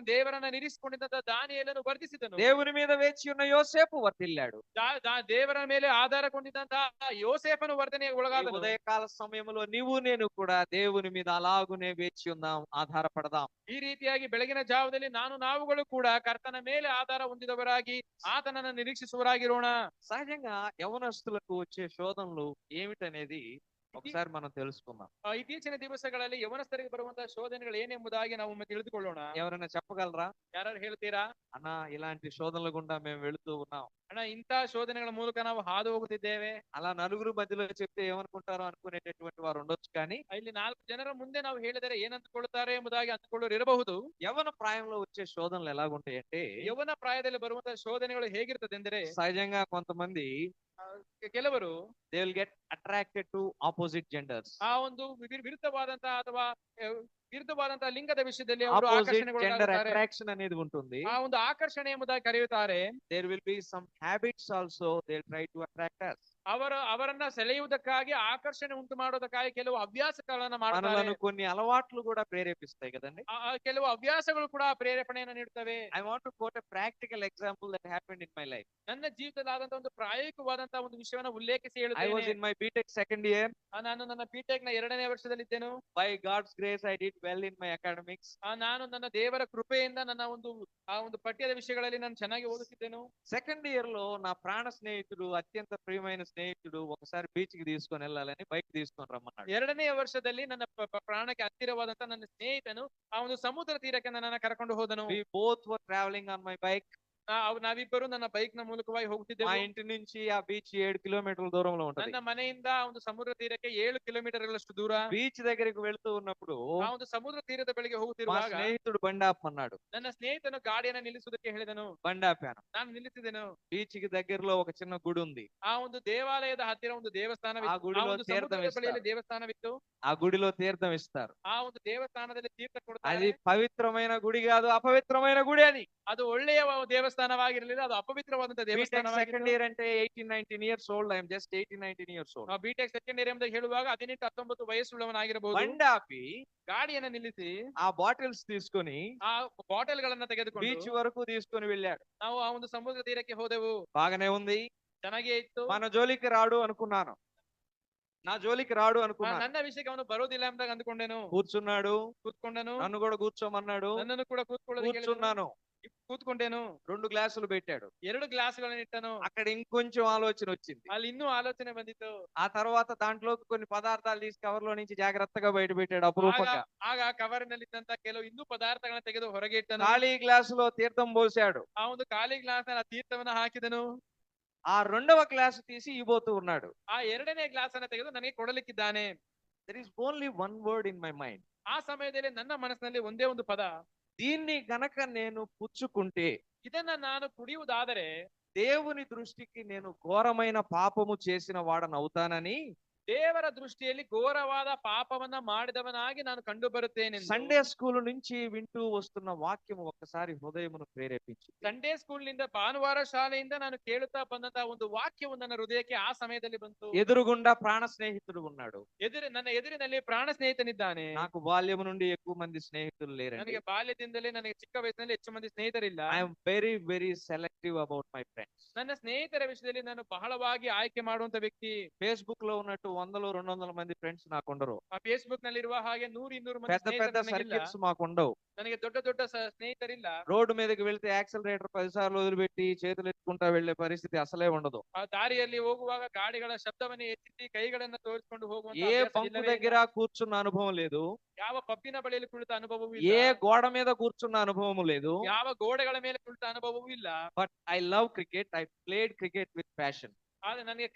ದೇವರನ್ನ ನಿರೀಕ್ಷಿಸಿಕೊಂಡಿದ್ದಂತ ದಾನಿಯೇಲನು ವರ್ಧಿಸಿದನು. దేవుని మీద వేచి ఉన్న యోసేపు వర్ధిల్లాడు. ದೇವರ ಮೇಲೆ ಆಧಾರಗೊಂಡಿದ್ದಂತಹ ಯೋಸೇಫನು ವರ್ಧನೆಗೆ ఈ ಒಳಗಾದನು. ఉదయకాల సమయంలో నీవు నేను కూడా దేవుని మీద అలాగునే వేచి ఉందాం, ఆధారపడదాం. ಈ ರೀತಿಯಾಗಿ ಬೆಳಗಿನ ಜಾವದಲ್ಲಿ ನಾವುಗಳು ಕೂಡ ಕರ್ತನ ಮೇಲೆ ಆಧಾರ ಹೊಂದಿದವರಾಗಿ ಆತನನ್ನ ನಿರೀಕ್ಷಿಸುವರಾಗಿರೋಣ. సహజంగా యవనస్తులకు వచ్చే శోధనలు ఏమిటనేది ఒకసారి మనం తెలుసుకుందాం. ಇತ್ತೀಚಿನ ದಿವಸಗಳಲ್ಲಿ ಯವನಸ್ಥರಿಗೆ ಬರುವಂತಹ ಶೋಧನೆಗಳು ಏನೆಂಬುದಾಗಿ ನಾವು ಒಮ್ಮೆ ತಿಳಿದುಕೊಳ್ಳೋಣ. ఎవరైనా చెప్పగలరా? ಯಾರು ಹೇಳ್ತೀರಾ? అన్న, ఇలాంటి శోధనల గుండా మేము వెళుతూ ఉన్నాం, ಅಣ್ಣ, ಇಂತಹ ಶೋಧನೆಗಳ ಮೂಲಕ ನಾವು ಹಾದು ಹೋಗುತ್ತಿದ್ದೇವೆ. అలా నలుగురు మధ్యలో చెప్తే ఏమనుకుంటారో అనుకునేటటువంటి వారు ఉండొచ్చు, కానీ ಇಲ್ಲಿ 4 ಜನರ ಮುಂದೆ ನಾವು ಹೇಳಿದರೆ ಏನಂದುಕೊಳ್ಳುತ್ತಾರೆ ಎಂಬುದಾಗಿ ಅಂದುಕೊಳ್ಳೋರು ಇರಬಹುದು. యవన ప్రాయంలో వచ్చే శోధనలు ఎలాగుంటాయంటే, ಯೌವನ ಪ್ರಾಯದಲ್ಲಿ ಬರುವಂತಹ ಶೋಧನೆಗಳು ಹೇಗಿರ್ತದೆಂದರೆ, సహజంగా కొంతమంది ಕೆಲವರು they will get attracted to opposite genders. ಆ ಒಂದು ವಿರುದ್ಧವಾದಂತಹ ಅಥವಾ ವಿರುದ್ಧವಾದಂತಹ ಲಿಂಗದ ವಿಷಯದಲ್ಲಿ ಅವರು ఆపోజిట్ జెండర్ ಆಕರ್ಷಣೆಗೊಳಗಾಗುತ್ತಾರೆ. అట్రాక్షన్ అనేది ఉంటుంది. ಆ ಒಂದು ಆಕರ್ಷಣೆ ಎಂಬುದಾಗಿ ಕರೆಯುತ್ತಾರೆ. There will be some habits also they try to attract us. ಅವರನ್ನ ಸೆಳೆಯುವುದಕ್ಕಾಗಿ ಆಕರ್ಷಣೆ ಉಂಟು ಮಾಡೋದಕ್ಕಾಗಿ ಕೆಲವು ಹವ್ಯಾಸಗಳನ್ನ ಮಾಡ್ತಾರೆ. మనలను కొన్ని అలవాట్లు కూడా ప్రేరేపిస్తాయి కదండి. ಕೆಲವು ಹವ್ಯಾಸಗಳು ಕೂಡ ಪ್ರೇರೇಪಣೆಯನ್ನು ನೀಡುತ್ತವೆ. I want to quote a practical example that happened in my life. ನನ್ನ ಜೀವಿತದಲ್ಲಿ ಆದಂತಹ ಒಂದು ಪ್ರಾಯೋಗಿಕವಾದಂತಹ ಒಂದು ವಿಷಯವನ್ನು ಉಲ್ಲೇಖಿಸಿ I was ಹೇಳುತ್ತೇನೆ. in my BTech second year. ನಾನು ನನ್ನ ಬಿಟೆಕ್ ನ 2ನೇ ವರ್ಷದಲ್ಲಿದ್ದೇನು. By God's grace, I did well in my academics. ನಾನು ನನ್ನ ದೇವರ ಕೃಪೆಯಿಂದ ನನ್ನ ಒಂದು ಪಠ್ಯದ ವಿಷಯಗಳಲ್ಲಿ ನಾನು ಚೆನ್ನಾಗಿ ಓದುತ್ತಿದ್ದೇನು. సెకండ్ ఇయర్ లో నా ప్రాణ స్నేహితుడు, అత్యంత ప్రియమైన స్నేహితుడు ఒకసారి బీచ్ కి తీసుకొని వెళ్ళాలని బైక్ తీసుకొని రమ్మన్నాడు. 2ನೇ ವರ್ಷದಲ್ಲಿ ನನ್ನ ಪ್ರಾಣಕ್ಕೆ ಹತ್ತಿರವಾದಂತ ನನ್ನ ಸ್ನೇಹಿತನು ಆ ಒಂದು ಸಮುದ್ರ ತೀರಕ್ಕೆ ನನ್ನನ್ನು ಕರ್ಕೊಂಡು ಹೋದನು. We both were traveling on my bike. ನಾವಿಬ್ಬರು ನನ್ನ ಬೈಕ್ ನ ಮೂಲಕವಾಗಿ మా ಹೋಗುತ್ತಿದ್ದೆವು. ఇంటి నుంచి ఆ బీచ్ 7 కిలోమీటర్ల దూరంలో ఉంటది. ನನ್ನ ಮನೆಯಿಂದ ಒಂದು ಸಮುದ್ರ ತೀರಕ್ಕೆ 7 ಕಿಲೋಮೀಟರ್ಗಳಷ್ಟು ದೂರ. బీచ్ దగ్గరికి వెళ్తూ ఉన్నప్పుడు ಆ ಒಂದು ಸಮುದ್ರ ತೀರದ ಬಳಿಗೆ మా ಹೋಗುತ್ತಿರುವಾಗ స్నేహితుడు బండి ఆపమన్నాడు. ನನ್ನ ಸ್ನೇಹಿತನು ಗಾಡಿಯನ್ನು ನಿಲ್ಲಿಸುವುದಕ್ಕೆ ಹೇಳಿದನು. బండి ఆపాను. ನಾನು నిಲ್ಲಿಸಿದೆನು. బీచ్ కి దగ్గరలో ఒక చిన్న గుడి ఉంది. ಆ ಒಂದು ದೇವಾಲಯದ ಹತ್ತಿರ ಒಂದು ದೇವಸ್ಥಾನವಿತ್ತು. ಆ ಗುಡಿలో ಒಂದು ತೀರ್ಥಂ ಸಮುದ್ರದ ಇస్తారు. ಬಳಿಯಲ್ಲಿ ದೇವಸ್ಥಾನವಿತ್ತು. ఆ గుడిలో తీర్థం ఇస్తారు. ಆ ಒಂದು ದೇವಸ್ಥಾನದಲ್ಲಿ ತೀರ್ಥ అది ಕೊಡ್ತಾರೆ. పవిత్రమైన గుడి కాదు, అపవిత్రమైన గుడి అది. ಅದು ಒಳ್ಳೆಯ ದೇವಸ್ಥಾನವಾಗಿರಲಿಲ್ಲ, ಅದು ಅಪವಿತ್ರವಾದಂತಹ సెకండ్ ದೇವಸ್ಥಾನವಾಗಿತ್ತು. ఇయర్ అంటే 18-19 years old. I am just 18-19 years old. BTech second year ಎಂಬುದಾಗಿ ಹೇಳುವಾಗ 18-19 ವಯಸ್ಸುಳ್ಳವನಾಗಿರಬಹುದು. బండి ఆపి ಗಾಡಿಯನ್ನು ನಿಲ್ಲಿಸಿ ఆ బాటిల్స్ తీసుకొని ಆ ಬಾಟಲ್ ಗಳನ್ನ ತೆಗೆದುಕೊಂಡು బీచ్ వరకు తీసుకొని వెళ్ళాడు. ನಾವು ಆ ಒಂದು ಸಮುದ್ರ ತೀರಕ್ಕೆ ಹೋದೆವು. బాగానే ఉంది. ಚೆನ್ನಾಗೇ ಇತ್ತು. మన జోలికి రాడు అనుకున్నాను, నా జోలికి రాడు అనుకున్నాను. ನನ್ನ ವಿಷಯಕ್ಕೆ ಅವನು ಬರೋದಿಲ್ಲ ಅಂತ ಅಂದುಕೊಂಡೆನು. కూర్చున్నాడు, ಕೂತ್ಕೊಂಡನು. నన్ను కూడా కూర్చోమన్నాడు. ನನ್ನನ್ನು ಕೂಡ ಕೂತ್ಕೊಳ್ಳೋದಕ್ಕೆ ಹೇಳಿದನು. కూర్చున్నాను. ಕೂತ್ಕೊಂಡೇನು. 2 గ్లాసులు పెట్టాడు. 2 ಗ್ಲಾಸ್ಗಳನ್ನು ಇಟ್ಟನು. అక్కడ ఇంకొంచెం ఆలోచన వచ్చింది. ಅಲ್ಲಿ ಇನ್ನೂ ಆಲೋಚನೆ ಬಂದಿತ್ತು. ఆ తర్వాత దాంట్లోకి కొన్ని పదార్థాలు తీసి కవర్ లో నుంచి జాగ్రత్తగా బయట పెట్టాడు అపురూపంగా. ಆಗ ಕವರಿನಲ್ಲಿದ್ದಂತ ಕೆಲವು ಇನ್ನೂ ಪದಾರ್ಥಗಳನ್ನ ತೆಗೆದು ಹೊರಗೆ ಇಟ್ಟನು. ఖాళీ గ్లాసులో తీర్థం పోసాడు. ಆ ಒಂದು ಖಾಲಿ ಗ್ಲಾಸ್ ನ ತೀರ್ಥವನ್ನ ಹಾಕಿದನು. ఆ 2వ గ్లాసు తీసి ఇవ్వబోతూ ఉన్నాడు. ಆ 2ನೇ ಗ್ಲಾಸ್ ಅನ್ನ ತೆಗೆದು ನನಗೆ ಕೊಡಲಿಕ್ಕಿದ್ದಾನೆ. There is only one word in my mind. ಆ ಸಮಯದಲ್ಲಿ ನನ್ನ ಮನಸ್ಸಿನಲ್ಲಿ ಒಂದೇ ಒಂದು ಪದ, దీన్ని గనక నేను పుచ్చుకుంటే ಇದನ್ನ ನಾನು ಕುಡಿಯುವುದಾದರೆ దేవుని దృష్టికి నేను ఘోరమైన పాపము చేసిన వాడనవుతానని ದೇವರ ದೃಷ್ಟಿಯಲ್ಲಿ ಘೋರವಾದ ಪಾಪವನ್ನ ಮಾಡಿದವನಾಗಿ ನಾನು ಕಂಡು ಬರುತ್ತೇನೆ. సండే స్కూల్ నుంచి వింటూ వస్తున్న వాక్యము ఒక్కసారి హృదయమును ప్రేరేపించి, ಸಂಡೇ ಸ್ಕೂಲ್ ನಿಂದ ಭಾನುವಾರ ಶಾಲೆಯಿಂದ ನಾನು ಕೇಳುತ್ತಾ ಬಂದಂತಹ ಒಂದು ವಾಕ್ಯವು ನನ್ನ ಹೃದಯಕ್ಕೆ ಆ ಸಮಯದಲ್ಲಿ ಬಂತು. ఎదురుగుండా ప్రాణ స్నేహితుడు ఉన్నాడు. ನನ್ನ ಎದುರಿನಲ್ಲಿ ಪ್ರಾಣ ಸ್ನೇಹಿತನಿದ್ದಾನೆ. నాకు బాల్యము నుండి ఎక్కువ మంది స్నేహితులు లేరండి. ನನಗೆ ಬಾಲ್ಯದಿಂದಲೇ ನನಗೆ ಚಿಕ್ಕ ವಯಸ್ಸಿನಲ್ಲಿ ಹೆಚ್ಚು ಮಂದಿ ಸ್ನೇಹಿತರಿಲ್ಲ. I am very very selective about my friends. ನನ್ನ ಸ್ನೇಹಿತರ ವಿಷಯದಲ್ಲಿ ನಾನು ಬಹಳವಾಗಿ ಆಯ್ಕೆ ಮಾಡುವಂತ ವ್ಯಕ್ತಿ. ఫేస్బుక్ లో ఉన్నట్టు వందలు 200 మంది ఫ్రెండ్స్ నాకుండరు. ಆ ಫೇಸ್ಬುಕ್ ನಲ್ಲಿರುವ ಹಾಗೆ 100-200 ಮಂದಿ పెద్ద ಸ್ನೇಹಿತರು పెద్ద ನನಗಿಲ್ಲ. సర్కిల్స్ మాకుండవు. ನನಗೆ ದೊಡ್ಡ ದೊಡ್ಡ ಸ್ನೇಹಿತರಿಲ್ಲ. రోడ్డు మీదకి వెళ్తే యాక్సిలరేటర్ 10 సార్లు వదిలిపెట్టి చేతులు ఎత్తుకుంటా వెళ్లే పరిస్థితి అసలే ఉండదు. ಆ ದಾರಿಯಲ್ಲಿ ಹೋಗುವಾಗ ಗಾಡಿಗಳ ಶಬ್ದವನ್ನು ಎತ್ತಿ ಕೈಗಳನ್ನ ತೋರಿಸಿಕೊಂಡು ಹೋಗುವಂತ ఏ ಅಭ್ಯಾಸ పంపు ಇಲ್ಲವೇ దగ్గర ಇಲ್ಲ. కూర్చున్న అనుభవం లేదు. ಯಾವ ಪಬ್ಬಿನ ಬಳಿಯಲ್ಲಿ ಕುಳಿತ ಅನುಭವವೂ ఏ ಇಲ್ಲ. గోడ మీద కూర్చున్న అనుభవం లేదు. ಯಾವ ಗೋಡೆಗಳ ಮೇಲೆ ಕುಳಿತ ಅನುಭವವೂ ಇಲ್ಲ. But I love cricket. I played cricket with passion. ಆದ್ರೆ ನನಗೆ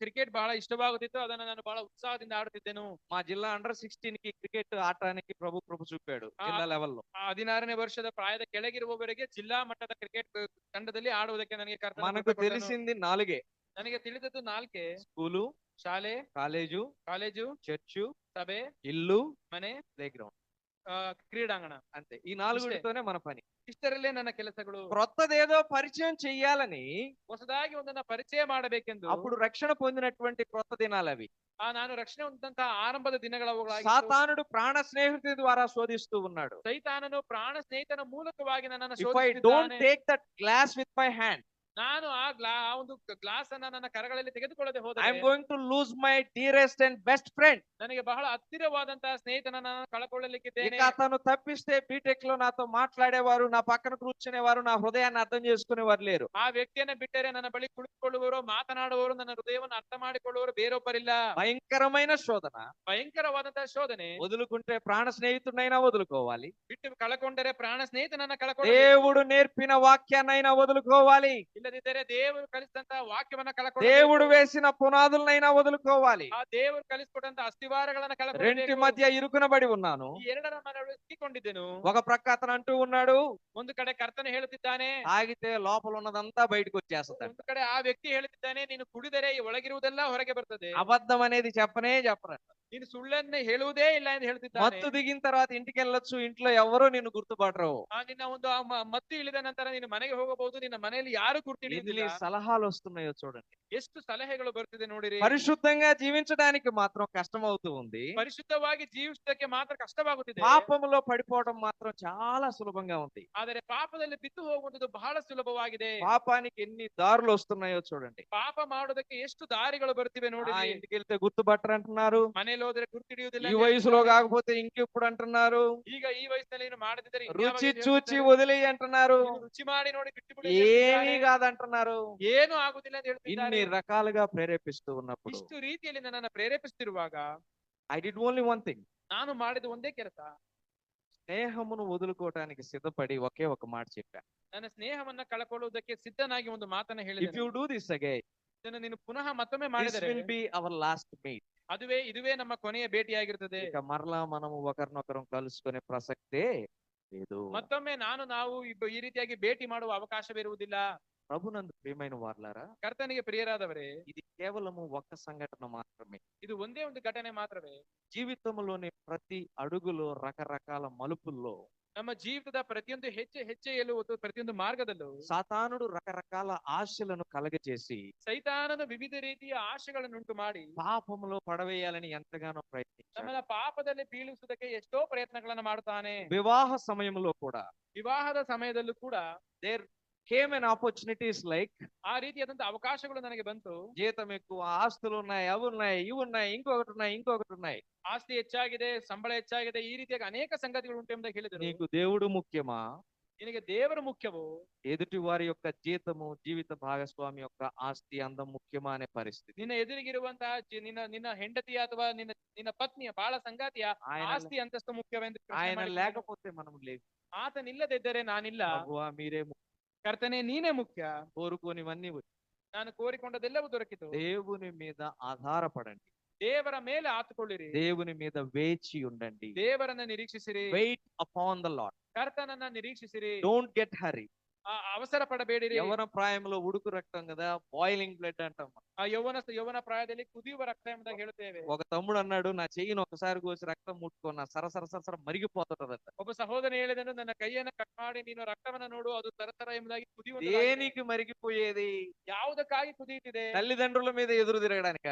ಕ್ರಿಕೆಟ್ ಬಹಳ ಇಷ್ಟವಾಗುತ್ತಿತ್ತು. ಅದನ್ನ ನಾನು ಬಹಳ ಉತ್ಸಾಹದಿಂದ ಆಡುತ್ತಿದ್ದೆನು. మా జిల్లా అండర్ 16 కి క్రికెట్ ఆడటానికి ప్రభు చూపాడు జిల్లా లెవెల్లో. ಆ 16ನೇ ವರ್ಷದ ಪ್ರಾಯದ ಕೆಳಗಿರುವವರೆಗೆ ಜಿಲ್ಲಾ ಮಟ್ಟದ ಕ್ರಿಕೆಟ್ ತಂಡದಲ್ಲಿ ಆಡುವುದಕ್ಕೆ ನನಗೆ ಕರ್ತನು మనకు ಕೃಪೆ ಕೊಟ್ಟನು. తెలిసింది 4. ನನಗೆ ತಿಳಿದದ್ದು 4. స్కూలు, ಶಾಲೆ, ಕಾಲೇಜು, చర్చు, ಸಭೆ, ఇల్లు, ಮನೆ, ప్లే గ్రౌండ్. క్రీడాంగಣ. అంతే. ఈ 4తోనే మన పని. ಇಷ್ಟರಲ್ಲೇ ನನ್ನ ಕೆಲಸಗಳು. క్రొత్తదేదో పరిచయం చెయ్యాలని ಹೊಸದಾಗಿ ಒಂದನ್ನ ಪರಿಚಯ ಮಾಡಬೇಕೆಂದು అప్పుడు రక్షణ పొందినటువంటి క్రొత్త దినాలు అవి. ನಾನು ರಕ್ಷಣೆ ಹೊಂದಂತಹ ಆರಂಭದ ದಿನಗಳವುಗಳಾಗಿ సాతానుడు ప్రాణ స్నేహితుడి ద్వారా శోధిస్తూ ఉన్నాడు. ಸೈತಾನನು ಪ್ರಾಣ ಸ್ನೇಹಿತನ ಮೂಲಕವಾಗಿ ನನ್ನನ್ನು If I don't ಶೋಧಿಸುತ್ತಿದ್ದಾನೆ. take that glass with my hand, ನಾನು ಆ ಒಂದು ಗ್ಲಾಸ್ ಅನ್ನ ನನ್ನ ಕರಗಳಲ್ಲಿ ತೆಗೆದುಕೊಳ್ಳದೆ I ಹೋದರೆ am going to lose my dearest and best friend. ನನಗೆ ಬಹಳ ಹತ್ತಿರವಾದಂತಹ ಸ್ನೇಹಿತನನ್ನ ನಾನು ಕಳಕೊಳ್ಳಲಿಕ್ಕಿದ್ದೇನೆ. ఇక అతను తప్పిస్తే బీటెక్ లో నాతో మాట్లాడేవారు, నా పక్కన కూర్చునేవారు, నా హృదయాన్ని అర్థం చేసుకునేవారు లేరు. ಆ ವ್ಯಕ್ತಿಯನ್ನ ಬಿಟ್ಟರೆ ನನ್ನ ಬಳಿ ಕುಳಿತುಕೊಳ್ಳುವವರು, ಮಾತನಾಡುವವರು, ನನ್ನ ಹೃದಯವನ್ನು ಅರ್ಥ ಮಾಡಿಕೊಳ್ಳುವವರು ಬೇರೊಬ್ಬರಿಲ್ಲ. భయంకరమైన శోధన. ಭಯಂಕರವಾದಂತಹ ಶೋಧನೆ. వదులుకుంటే ప్రాణ స్నేహితుడినైనా వదులుకోవాలి. ಬಿಟ್ಟು ಕಳಕೊಂಡರೆ ಪ್ರಾಣ ಸ್ನೇಹಿತನನ್ನ ಕಳಕೊಳ್ಳ. దేవుడు నేర్పిన వాక్యాన్నైనా వదులుకోవాలి. ಇಲ್ಲದಿದ್ದರೆ ದೇವರು ಕಲಿಸಿದಂತಹ ವಾಕ್ಯವನ್ನ ಕಳಕೊಳ್ಳ. దేవుడు వేసిన పునాదులనైనా వదులుకోవాలి. ಆ ದೇವರು ಕಲಿಸಿಕೊಟ್ಟಂತಹ ಅಸ್ತಿವಾರಗಳನ್ನ రెంటి ಕಳಕೊಳ್ಳಬೇಕು. మధ్య ఇరుకునబడి ఉన్నాను. ಈ ಎರಡರ ನಡುವೆ ಸಿಕ್ಕಿಕೊಂಡಿದ್ದೆನು. ఒక ప్రక్క అతను అంటూ ఉన్నాడు, ಒಂದು ಕಡೆ ಕರ್ತನೆ ಹೇಳುತ್ತಿದ್ದಾನೆ, ఆగితే లోపల ఉన్నదంతా బయటకు వచ్చేస్తుంది. ಒಂದು ಕಡೆ ಆ ವ್ಯಕ್ತಿ ಹೇಳುತ್ತಿದ್ದಾನೆ, ನೀನು ಕುಡಿದರೆ ಒಳಗಿರುವುದೆಲ್ಲ ಹೊರಗೆ ಬರ್ತದೆ. అబద్ధం అనేది చెప్పరంట. ನೀನು ಸುಳ್ಳನ್ನೇ ಹೇಳುವುದೇ ಇಲ್ಲ ಎಂದು ಹೇಳ್ತಿದ್ದಾನೆ. మత్తు దిగిన తర్వాత ఇంటికి వెళ్ళొచ్చు, ఇంట్లో ఎవరో నిన్ను గుర్తుపడరు. ನಿನ್ನ ಒಂದು ಮತ್ತು ಇಳಿದ ನಂತರ ನೀನು ಮನೆಗೆ ಹೋಗಬಹುದು, ನಿನ್ನ ಮನೆಯಲ್ಲಿ ಯಾರು ఎన్ని ಗುರ್ತಿಡಿಯುವುದಿಲ್ಲ. సలహాలు వస్తున్నాయో చూడండి. ಎಷ್ಟು ಸಲಹೆಗಳು ಬರ್ತಿದೆ ನೋಡಿರಿ. పరిశుద్ధంగా జీవించడానికి మాత్రం కష్టం అవుతూ ఉంది. ಪರಿಶುದ್ಧವಾಗಿ ಜೀವಿಸುವುದಕ್ಕೆ ಮಾತ್ರ ಕಷ್ಟವಾಗುತ್ತಿದೆ. పాపములో పడిపోవడం మాత్రం చాలా సులభంగా ఉంది. ಆದರೆ ಪಾಪದಲ್ಲಿ ಬಿದ್ದು ಹೋಗುವಂತದ್ದು ಬಹಳ ಸುಲಭವಾಗಿದೆ. పాపానికి ఎన్ని దారులు వస్తున్నాయో చూడండి. ಪಾಪ ಮಾಡೋದಕ್ಕೆ ಎಷ್ಟು ದಾರಿಗಳು ಬರ್ತಿವೆ ನೋಡಿ. ఇంటికి వెళ్తే గుర్తుపట్టరు అంటున్నారు. ಮನೆಯಲ್ಲಿ ಹೋದ್ರೆ ಗುರ್ತಿಡಿಯುವುದಿಲ್ಲ. ఈ వయసులో కాకపోతే ఇంకెప్పుడు అంటున్నారు. ಈಗ ಈ ವಯಸ್ಸಿನಲ್ಲಿ ಏನು ಮಾಡದಿದ್ದರೆ రుచి చూచి వదిలేయి అంటున్నారు. ರುಚಿ ಮಾಡಿ ನೋಡಿ ಬಿಟ್ಟು ಬಿಡು. ఏమీ కాదంటున్నారు. ಏನು ಆಗುದಿಲ್ಲ ಅಂತ ఇన్ని ಹೇಳ್ತಿದ್ದಾರೆ. రకాలుగా ప్రేరేపిస్తూ ఉన్నప్పుడు ಇಷ್ಟು ರೀತಿಯಲ್ಲಿ ನನ್ನನ್ನು ಪ್ರೇರೇಪಿಸುತ್ತಿರುವಾಗ I did only one thing. ನಾನು ಮಾಡಿದ ಒಂದೇ ಕೆಲಸ. స్నేహమును వదులుకోవడానికి సిద్ధపడి ఒకే ఒక మాట చెప్పాను. ನನ್ನ ಸ್ನೇಹವನ್ನ ಕಳಕೊಳ್ಳುವುದಕ್ಕೆ ಸಿದ್ಧನಾಗಿ ಒಂದು ಮಾತನ್ನ ఇఫ్ ಹೇಳಿದೆ. యు డూ దిస్ అగైన్, ಇದನ್ನು ನೀನು ಪುನಃ ಮತ್ತೊಮ್ಮೆ దిస్ ಮಾಡಿದರೆ will be our last meet. ಇದುವೇ ನಮ್ಮ ಕೊನೆಯ ಭೇಟಿಯಾಗಿರುತ್ತದೆ. ఇక మరలా మనము ఒకరినొకరం కలుసుకునే ప్రసక్తే లేదు. ಮತ್ತೊಮ್ಮೆ ನಾವು ಈ ರೀತಿಯಾಗಿ ಭೇಟಿ ಮಾಡುವ ಅವಕಾಶವಿರುವುದಿಲ್ಲ. ప్రభునందు ప్రియమైన వారలారా, ಕರ್ತನಿಗೆ ಪ್ರಿಯರಾದವರೇ, ఇది కేవలము ఒక్క సంఘటన మాత్రమే. ಇದು ಒಂದೇ ಒಂದು ಘಟನೆ ಮಾತ್ರವೇ. జీవితంలోని ప్రతి అడుగులో రకరకాల మలుపుల్లో ನಮ್ಮ ಜೀವಿತದ ಪ್ರತಿಯೊಂದು ಹೆಜ್ಜೆಯಲ್ಲೂ ಪ್ರತಿಯೊಂದು ಮಾರ್ಗದಲ್ಲೂ సాతానుడు రకరకాల ఆశలను కలగజేసి ಸೈತಾನನು ವಿವಿಧ ರೀತಿಯ ಆಶೆಗಳನ್ನುಂಟು ಮಾಡಿ పాపములో పడవేయాలని ఎంతగానో ప్రయత్నించాడు. ನಮ್ಮನ್ನ ಪಾಪದಲ್ಲಿ ಬೀಳಿಸುವುದಕ್ಕೆ ಎಷ್ಟೋ ಪ್ರಯತ್ನಗಳನ್ನ ಮಾಡುತ್ತಾನೆ. వివాహ సమయంలో కూడా ವಿವಾಹದ ಸಮಯದಲ್ಲೂ ಕೂಡ there came an opportunities like, ಆ ರೀತಿಯಾದಂತಹ ಅವಕಾಶಗಳು ನನಗೆ ಬಂತು. జీతం ఎక్కువ, ఆస్తులు ఉన్నాయి, అవి ఉన్నాయి, ఇవి ఉన్నాయి, ఇంకొకటి ఉన్నాయి. ಆಸ್ತಿ ಹೆಚ್ಚಾಗಿದೆ, ಸಂಬಳ ಹೆಚ್ಚಾಗಿದೆ, ಈ ರೀತಿಯಾಗಿ ಅನೇಕ ಸಂಗತಿಗಳು ಉಂಟು ಎಂಬುದಾಗಿ ಹೇಳಿದರು. నీకు దేవుడు ముఖ్యమా, ನಿನಗೆ ದೇವರು ಮುಖ್ಯವೋ, ఎదుటి వారి యొక్క జీతము, జీవిత భాగస్వామి యొక్క ఆస్తి, అందం ముఖ్యమా అనే పరిస్థితి. ನಿನ್ನ ಎದುರಿಗಿರುವಂತಹ ನಿನ್ನ ಹೆಂಡತಿಯ ಅಥವಾ ನಿನ್ನ ಪತ್ನಿಯ ಬಾಳ ಸಂಗಾತಿಯ ಆಸ್ತಿ ಅಂತಸ್ತು ಮುಖ್ಯವೆಂದು ఆయన లేకపోతే మనం లేదు. ಆತನಿಲ್ಲದಿದ್ದರೆ ನಾನಿಲ್ಲ. ప్రభువా మీరే ముఖ్యం. ಕರ್ತನೆ ನೀನೇ ಮುಖ್ಯ. కోరుకోనివన్నీ ನಾನು ಕೋರಿಕೊಂಡದೆಲ್ಲವೂ ದೊರಕಿತು. దేవుని మీద ఆధారపడండి. ದೇವರ ಮೇಲೆ ಆತುಕೊಳ್ಳಿರಿ. దేవుని మీద వేచి ఉండండి. ದೇವರನ್ನ ನಿರೀಕ್ಷಿಸಿರಿ. Wait upon the lord. ಕರ್ತನನ್ನ ನಿರೀಕ್ಷಿಸಿರಿ. Don't get hurry. ಅವಸರ ಪಡಬೇಡಿರಿ. యవన ప్రాయంలో ఉడుకు రక్తం కదా, బాయిలింగ్ బ్లడ్ అంటాం. ಆ ಯೌವನ ಪ್ರಾಯದಲ್ಲಿ ಕುದಿಯುವ ರಕ್ತ ಎಂಬುದಾಗಿ ಹೇಳುತ್ತೇವೆ. ఒక తమ్ముడు అన్నాడు, నా చెయ్యిని ఒకసారి కోసి రక్తం ముట్టుకున్నా సరసర మరిగిపోతుంటదంట. ಒಬ್ಬ సహోదరి ಹೇಳಿದನು, ನನ್ನ ಕೈಯನ್ನು ಕಟ್ ಮಾಡಿ ನೀನು ರಕ್ತವನ್ನ ನೋಡು, ಅದು ತರತರ ಎಂಬುದಾಗಿ ಕುದಿಯುವ. దేనికి మరిగిపోయేది? ಯಾವುದಕ್ಕಾಗಿ ಕುದಿಯುತ್ತಿದೆ? తల్లిదండ్రుల మీద ఎదురు తిరగడానిక?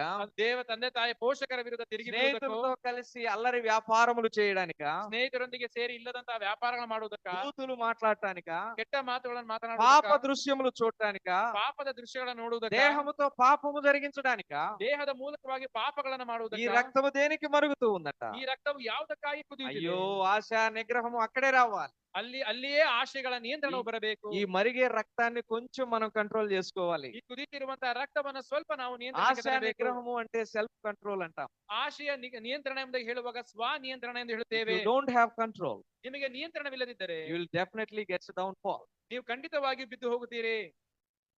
ತಂದೆ ತಾಯಿ ಪೋಷಕರ ವಿರುದ್ಧ ತಿರುಗಿ స్నేహితులతో కలిసి అల్లరి వ్యాపారములు చేయడానిక? ಸ್ನೇಹಿತರೊಂದಿಗೆ ಸೇರಿ ಇಲ್ಲದಂತಹ ವ್ಯಾಪಾರಗಳು ಮಾಡುವುದಕ್ಕ? బూతులు మాట్లాడటానిక? ಕೆಟ್ಟ ಮಾತುಗಳನ್ನು విషಯಗಳನ್ನು పాప ಮಾತನಾಡುವುದಕ್ಕ, దృశ్యములు చూడటానిక, ಪಾಪದ ದೃಶ್ಯಗಳನ್ನು ನೋಡುವುದಕ್ಕ, దేహముతో పాపము జరిగించడానిక, ದೇಹದ ಮೂಲಕವಾಗಿ ಪಾಪಗಳನ್ನು ఈ ಮಾಡುವುದಕ್ಕ, రక్తము దేనికి మరుగుతూ ఉందట? ಈ ರಕ್ತವು ಯಾವುದಕ್ಕಾಗಿ ಕುದಿಯುತ್ತಿದೆ? అయ్యో, ఆశ నిగ్రహము అక్కడే రావాలి. ಅಲ್ಲಿಯೇ ಆಶೆಗಳ ನಿಯಂತ್ರಣವು ಬರಬೇಕು. ఈ మరిగే రక్తాన్ని కొంచెం మనం కంట్రోల్ చేసుకోవాలి. ಈ ಕುದಿತಿರುವಂತಹ ರಕ್ತವನ್ನ ಸ್ವಲ್ಪ ನಾವು ఆశ ನಿಯಂತ್ರಣಕ್ಕೆ ತರಬೇಕು. నిగ్రహము అంటే సెల్ఫ్ కంట్రోల్ అంటాం. ಆಶೆಯ ನಿಯಂತ್ರಣ ಎಂದು ಹೇಳುವಾಗ ಸ್ವ ನಿಯಂತ್ರಣ ಎಂದು ಹೇಳುತ್ತೇವೆ. యు డోంట్ హ్యావ్ కంట్రోల్, ನಿಮಗೆ ನಿಯಂತ್ರಣವಿಲ್ಲದಿದ್ದರೆ you will definitely gets down fall. ನೀವು ಖಂಡಿತವಾಗಿ ಬಿದ್ದು ಹೋಗುತ್ತೀರಿ.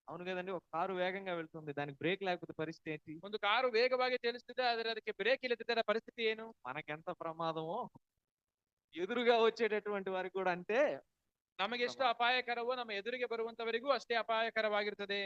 అవును కదండి, ఒక కారు వేగంగా వెళ్తుంది, దానికి బ్రేక్ లేకపోతే పరిస్థితి ఏంటి? ಒಂದು ಕಾರು ವೇಗವಾಗಿ ಚಲಿಸುತ್ತಿದೆ, ಆದರೆ ಅದಕ್ಕೆ ಬ್ರೇಕ್ ಇಲ್ಲದಿದ್ದರೆ ಪರಿಸ್ಥಿತಿ ಏನು? మనకెంత ప్రమాదమో ఎదురుగా వచ్చేటటువంటి వారికి కూడా అంటే. ನಮಗೆ ಎಷ್ಟು ಅಪಾಯಕರವೋ ನಮ್ಮ ಎದುರಿಗೆ ಬರುವಂತವರಿಗೂ ಅಷ್ಟೇ ಅಪಾಯಕರವಾಗಿರುತ್ತದೆ.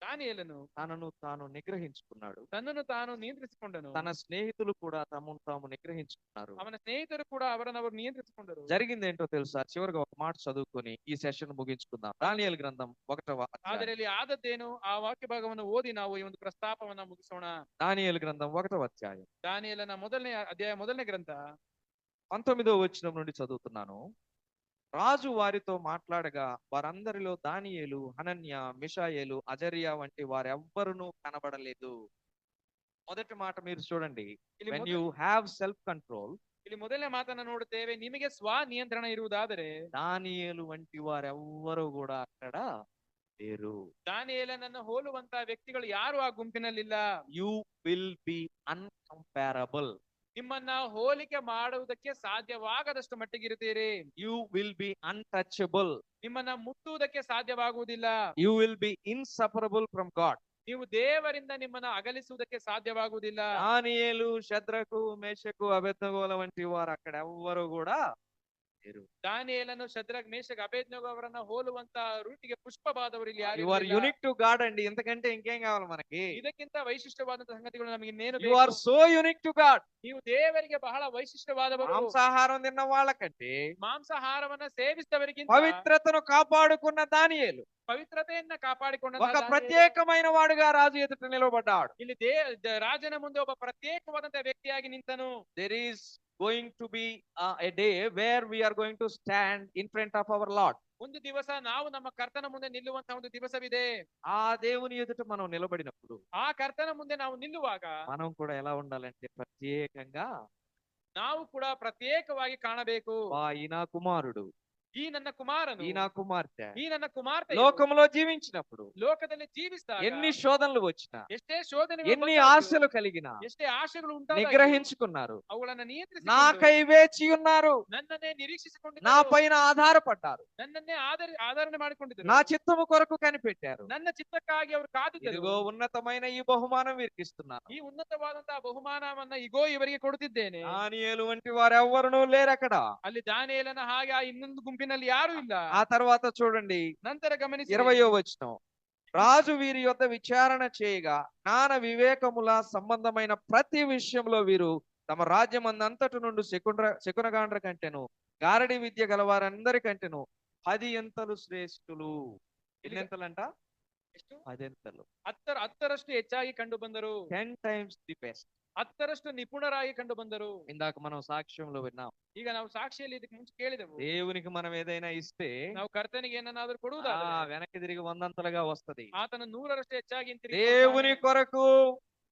ದಾನಿಯೇಲನು తనను తాను నిగ్రహించుకున్నాడు. ತನ್ನನ್ನು ತಾನು ನಿಯಂತ್ರಿಸಿಕೊಂಡನು. తన స్నేహితులు కూడా తమను తాము నిగ్రహించుకున్నారు. ಅವನ ಸ್ನೇಹಿತರು ಕೂಡ ಅವರನ್ನು ನಿಯಂತ್ರಿಸಿಕೊಂಡರು. జరిగింది ఏంటో తెలుసా? చివరిగా ఒక మాట చదువుకొని ఈ సెషన్ ముగించుకుందాం. దానియేలు గ్రంథం 1వ అధ్యాయం. ಆದರೆ ಇಲ್ಲಿ ಆದದ್ದೇನು ಆ ವಾಕ್ಯ ಭಾಗವನ್ನು ಓದಿ ನಾವು ಈ ಒಂದು ಪ್ರಸ್ತಾಪವನ್ನ ಮುಗಿಸೋಣ. దానియేలు గ్రంథం 1వ అధ్యాయం ದಾನಿಯೇಲನ ಮೊದಲನೇ ಅಧ್ಯಾಯ ಮೊದಲನೇ ಗ್ರಂಥ 19వ వచనం నుండి చదువుతున్నాను. రాజు వారితో మాట్లాడగా వారందరిలో దానియేలు, హనన్య, మిషాయేలు, అజర్యా వంటి వారెవ్వరునూ కనబడలేదు. మొదటి మాట మీరు చూడండి. when you have self control, ಇಲ್ಲಿ ಮೊದಲನೇ ಮಾತನ್ನ ನೋಡುತ್ತೇವೆ. ನಿಮಗೆ ಸ್ವ ನಿಯಂತ್ರಣ ಇರುವುದಾದರೆ దానియేలు వంటి వారెవ్వరూ కూడా అక్కడ లేరు. ದಾನಿಯೇಲನನ್ನು ಹೋಲುವಂತಹ ವ್ಯಕ್ತಿಗಳು ಯಾರು ಆ ಗುಂಪಿನಲ್ಲಿಲ್ಲ. You will be uncomparable. ನಿಮ್ಮನ್ನ ಹೋಲಿಕೆ ಮಾಡುವುದಕ್ಕೆ ಸಾಧ್ಯವಾಗದಷ್ಟು ಮಟ್ಟಿಗಿರುತ್ತೀರಿ. You will be untouchable. ನಿಮ್ಮನ್ನ ಮುಟ್ಟುವುದಕ್ಕೆ ಸಾಧ್ಯವಾಗುವುದಿಲ್ಲ. You will be inseparable from God. ನೀವು ದೇವರಿಂದ ನಿಮ್ಮನ್ನ ಅಗಲಿಸುವುದಕ್ಕೆ ಸಾಧ್ಯವಾಗುವುದಿಲ್ಲ. దానియేలు, షద్రకు, మేషకు, అబేద్నెగోల వంటి వారు అక్కడ ఎవ్వరు కూడా లేరు. ದಾನಿಯೇಲನು, ಶದ್ರಕ್, ಮೇಷಕ್, ಅಬೇದ್ನೆಗೋ ಅವರನ್ನ ಹೋಲುವಂತ ರೂಟಿಗೆ ಪುಷ್ಪವಾದವರು ಇಲ್ಲಿ ಯಾರು You are unique to God అండి. ఇంతకంటే ఇంకేం కావాలి మనకి? ಇದಕ್ಕಿಂತ ವೈಶಿಷ್ಟ್ಯವಾದಂತಹ ಸಂಗತಿಗಳು ನಮಗೆ ಇನ್ನೇನು You are so unique to God. ನೀವು ದೇವರಿಗೆ ಬಹಳ ವೈಶಿಷ್ಟ್ಯವಾದವರು. మాంసాహారం తిన్న వాళ్ళకంటే ಮಾಂಸಾಹಾರವನ್ನ ಸೇವಿಸಿದವರಿಗಿಂತ పవిత్రతను కాపాడుకున్న దానియేలు ಪವಿತ್ರತೆಯನ್ನ ಕಾಪಾಡಿಕೊಂಡ ఒక ప్రత్యేకమైన వాడుగా రాజు ఎదుట నిలబడ్డాడు. ಇಲ್ಲಿ ರಾಜನ ಮುಂದೆ ಒಬ್ಬ ಪ್ರತ್ಯೇಕವಾದಂತಹ ವ್ಯಕ್ತಿಯಾಗಿ ನಿಂತನು. There is going to be a day where we are going to stand in front of our Lord. ಒಂದು ದಿವಸ ನಾವು ನಮ್ಮ ಕರ್ತನ ಮುಂದೆ ನಿಲ್ಲುವಂತಹ ಒಂದು ದಿವಸವಿದೆ. ఆ దేవుని ఎదుట మనం నిలబడినప్పుడు ಆ ಕರ್ತನ ಮುಂದೆ ನಾವು ನಿಲ್ಲುವಾಗ మనం కూడా ఎలా ఉండాలంటే ప్రత్యేకంగా, ನಾವು ಕೂಡ ಪ್ರತ್ಯೇಕವಾಗಿ ಕಾಣಬೇಕು. ఈయన కుమారుడు, ಈ ನನ್ನ ಕುಮಾರನು, ఈయన కుమార్తె ಈ ನನ್ನ ಕುಮಾರ್ತೆ లోకంలో జీవించినప్పుడు ಲೋಕದಲ್ಲಿ ಜೀವಿಸಿದಾಗ ఎన్ని శోధనలు వచ్చినా, ಎಷ್ಟೇ ಶೋಧನೆ, ఎన్ని ఆశలు కలిగినా ಎಷ್ಟೇ ಆಶೆಗಳು ಉಂಟಾದ నిగ్రహించుకున్నారు. ಅವುಗಳನ್ನ ನಿಯಂತ್ರಿಸಿ నాకై వేచి ఉన్నారు, ನನ್ನನ್ನೇ ನಿರೀಕ್ಷಿಸಿಕೊಂಡು నా పైన ఆధారపడ్డారు, ನನ್ನನ್ನೇ ಆಧರಣೆ ಮಾಡಿಕೊಂಡಿದ್ದರು, నా చిత్తము కొరకు కనిపెట్టారు. ನನ್ನ చిత్తಕ್ಕಾಗಿ ಅವರು ಕಾದಿದ್ದರು. ఇదిగో ఉన్నతమైన ఈ బహుమానం వీరికి ఇస్తున్నాను. ಈ ಉನ್ನತವಾದಂತಹ ಬಹುಮಾನವನ್ನ ಇಗೋ ಇವರಿಗೆ ಕೊಡುತ್ತಿದ್ದೇನೆ. దానియేలు వంటి వారు ఎవ్వరునూ లేరు అక్కడ. ಅಲ್ಲಿ ದಾನಿಯೇಲನ ಹಾಗೆ ಆ ಇನ್ನೊಂದು ಗುಂಪಿನಲ್ಲಿ ಯಾರು ಇಲ್ಲ. ఆ తర్వాత చూడండి ನಂತರ ಗಮನಿಸಿ 20వ వచనం. రాజు వీరి యొద్ద విచారణ చేయగా జ్ఞాన వివేకముల సంబంధమైన ప్రతి విషయంలో వీరు తమ రాజ్యమందంతటి నుండి శకునగాండ్ర కంటెను, గారడి విద్య గలవారందరికంటెను 10 ఎంతలు శ్రేష్ఠులు. ఎన్నెంతలంట? 10 ఎంతలు. 10ರಷ್ಟು ಹೆಚ್ಚಾಗಿ ಕಂಡು ಬಂದರು. 10 times the best. 10ರಷ್ಟು ನಿಪುಣರಾಗಿ ಕಂಡು ಬಂದರು. ఇందాక మనం సాక్ష్యంలో విన్నాం. ಈಗ ನಾವು ಸಾಕ್ಷಿಯಲ್ಲಿ ಇದಕ್ಕೆ ಮುಂಚೆ ಕೇಳಿದೆವು. దేవునికి మనం ఏదైనా ఇస్తే ನಾವು ಕರ್ತನಿಗೆ ಏನನ್ನಾದರೂ ಕೊಡುವುದಾದರೆ వెనక్కి తిరిగి 100 వస్తది. ಆತನ 100ರಷ್ಟು ಹೆಚ್ಚಾಗಿ దేవుని కొరకు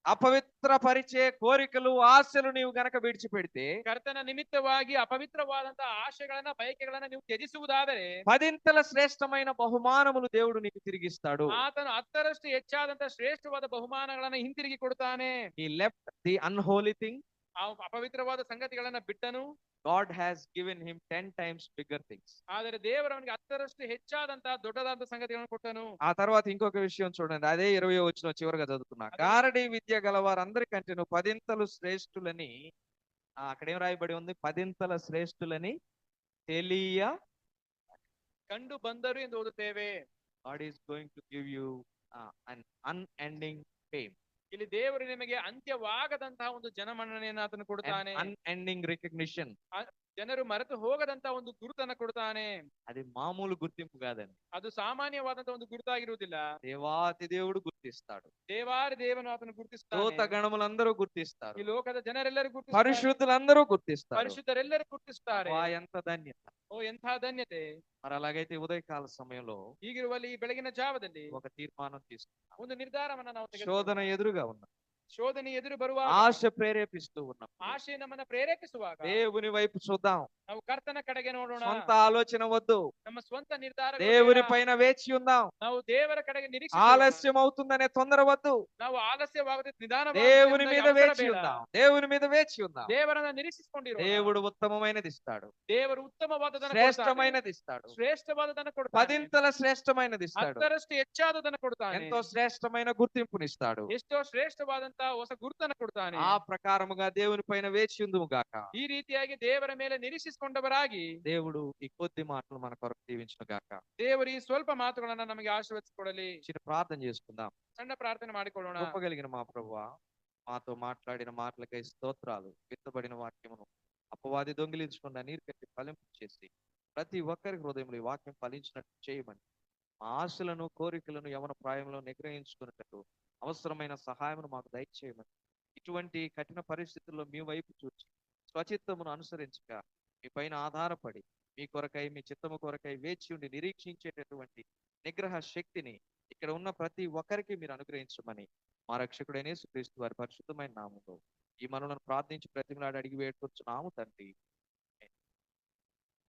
అపవిత్ర పరిచే కోరికలు, ఆశలు నీవు గనక విడిచిపెడితే, ಕರ್ತನ ನಿಮಿತ್ತವಾಗಿ ಅಪವಿತ್ರವಾದಂತಹ ಆಶೆಗಳನ್ನ, ಬಯಕೆಗಳನ್ನ ನೀವು ತ್ಯಜಿಸುವುದಾದರೆ 10 శ్రేష్టమైన బహుమానములు దేవుడు నీకు తిరిగిస్తాడు. ಆತನು 10ರಷ್ಟು ಹೆಚ್ಚಾದಂತಹ ಶ್ರೇಷ್ಠವಾದ ಬಹುಮಾನಗಳನ್ನ ಹಿಂತಿರುಗಿ ಕೊಡುತ್ತಾನೆ. He left the unholy thing. ಆ ಅಪವಿತ್ರವಾದ ಸಂಗತಿಗಳನ್ನ ಬಿಟ್ಟನು. God has given him 10 times bigger things. ಆದರೆ ದೇವರು ಅವನಿಗೆ 10ರಷ್ಟು ಹೆಚ್ಚಾದಂತಹ ದೊಡ್ಡದಾದಂತಹ ಸಂಗತಿಗಳನ್ನು ಕೊಟ್ಟನು. ఆ తర్వాత ఇంకొక విషయం చూడండి, అదే 20వ వచనం చివరిగా చదువుతున్నా. గారడి విద్య గలవారందరికంటేను 10 శ్రేష్ఠులని, అక్కడేం రాయబడి ఉంది? 10 శ్రేష్ఠులని తెలియ ಕಂಡು ಬಂದರು ಎಂದು ಓದುತ್ತೇವೆ. God is going to give you an unending fame. ಇಲ್ಲಿ ದೇವರು ನಿಮಗೆ ಅಂತ್ಯವಾಗದಂತಹ ಒಂದು ಜನಮನ್ನಣೆಯನ್ನು ಆತನು ಕೊಡುತ್ತಾನೆ. unending recognition. ಜನರು ಮರೆತು ಹೋಗದಂತಹ ಒಂದು ಗುರುತನ್ನ ಕೊಡುತ್ತಾನೆ. అది మామూలు గుర్తింపు కాదండి. ಅದು ಸಾಮಾನ್ಯವಾದಂತಹ ಒಂದು ಗುರುತಾಗಿರುವುದಿಲ್ಲ. దేవాతి దేవుడు గుర్తిస్తాడు. ದೇವಾರಿ ದೇವನು ಆತನು ಗುರುತಿಸ್ತಾನೆ. దూత గణములందరూ గుర్తిస్తారు. ಈ ಲೋಕದ ಜನರೆಲ್ಲರೂ ಗುರುತಿಸ್ತಾರೆ. పరిశుద్ధులందరూ గుర్తిస్తారు. ಪರಿಶುದ್ಧರೆಲ್ಲರೂ ಗುರುತಿಸ್ತಾರೆ. ఎంత ధన్యత! ಓ ಎಂಥ ಧನ್ಯತೆ. మరి అలాగైతే ఉదయకాల సమయంలో ಹೀಗಿರುವಲ್ಲಿ ಈ ಬೆಳಗಿನ ಜಾವದಲ್ಲಿ ఒక తీర్మానం తీసుకున్నాం. ಒಂದು ನಿರ್ಧಾರವನ್ನ ನಾವು శోధన ತೆಗೆದುಕೊಳ್ಳೋಣ. ఎదురుగా ఉన్న ಶೋಧನೆ ಎದುರು ಬರುವಾಗ ఆశ ప్రేరేపిస్తూ ఉన్నాం. ಆಶೆ ನಮ್ಮನ್ನ ಪ್ರೇರೇಪಿಸುವಾಗ దేవుని వైపు చూద్దాం. ನಾವು ಕರ್ತನ ಕಡೆಗೆ ನೋಡೋಣ. సొంత ఆలోచన వద్దు. ನಮ್ಮ ಸ್ವಂತ ನಿರ್ಧಾರ దేవుని పైన వేచి ఉందాం. ನಾವು ದೇವರ ಕಡೆಗೆ ನಿರೀಕ್ಷಿಸೋಣ. ఆలస్యం అవుతుందనే తొందర వద్దు. ನಾವು ಆಲಸ್ಯವಾಗದೆ దేవుని మీద వేచి ఉందాం. దేవుని మీద వేచి ఉందాం. ದೇವರನ್ನ ನಿರೀಕ್ಷಿಸಿಕೊಂಡಿರೋಣ. దేవుడు ఉత్తమమైనది ఇస్తాడు. ದೇವರು ಉತ್ತಮವಾದದನ್ನು శ్రేష్టమైనది ఇస్తాడు. ಶ್ರೇಷ್ಠವಾದದನ್ನು ಕೊಡ್ತಾನೆ. పదింతల శ్రేష్టమైనది ఇస్తాడు. ಹತ್ತರಷ್ಟು ಹೆಚ್ಚಾದದನ್ನು ಕೊಡ್ತಾನೆ. ఎంతో శ్రేష్టమైన గుర్తింపునిస్తాడు. ಎಷ್ಟೋ ಶ್ರೇಷ್ಠವಾದಂತ ಹೊಸ ಗುರುತನ್ನು ಕೊಡ್ತಾನೆ. ఆ ప్రకారముగా దేవుని పైన వేచి ఉందుము గాక. ಈ ರೀತಿಯಾಗಿ ದೇವರ ಮೇಲೆ ನಿರೀಕ್ಷಿಸಿಕೊಂಡವರಾಗಿ దేవుడు ఈ కొద్ది మాటలు మన కొరకు దీవించును గాక. ದೇವರು ಈ ಸ್ವಲ್ಪ ಮಾತುಗಳನ್ನ ನಮಗೆ ಆಶೀರ್ವದಿಸಿಕೊಡಲಿ. చిన్న ప్రార్థన చేసుకుందాం. ಸಣ್ಣ ಪ್ರಾರ್ಥನೆ ಮಾಡಿಕೊಳ್ಳೋಣ. గొప్పగలిగిన మా ప్రభువా, మాతో మాట్లాడిన మాటలకై స్తోత్రాలు. విత్తబడిన వాక్యమును అపవాది దొంగిలించకుండా నీరు కట్టి ఫలింపు చేసి ప్రతి ఒక్కరి హృదయంలో ఈ వాక్యం ఫలించినట్టు చేయమని, మా ఆశలను కోరికలను యవన ప్రాయంలో నిగ్రహించుకున్నట్టు అవసరమైన సహాయమును మాకు దయచేయమని, ఇటువంటి కఠిన పరిస్థితుల్లో మీ వైపు చూచి స్వచిత్తమును అనుసరించక మీ పైన ఆధారపడి మీ కొరకై మీ చిత్తము కొరకై వేచి ఉండి నిరీక్షించేటటువంటి నిగ్రహ శక్తిని ఇక్కడ ఉన్న ప్రతి ఒక్కరికి మీరు అనుగ్రహించమని మా రక్షకుడైన యేసుక్రీస్తు వారి పరిశుద్ధమైన నామములో ఈ మనలను ప్రార్థించి ప్రతిమలాడి అడిగి వేడుకొచ్చున్నాము తండ్రి.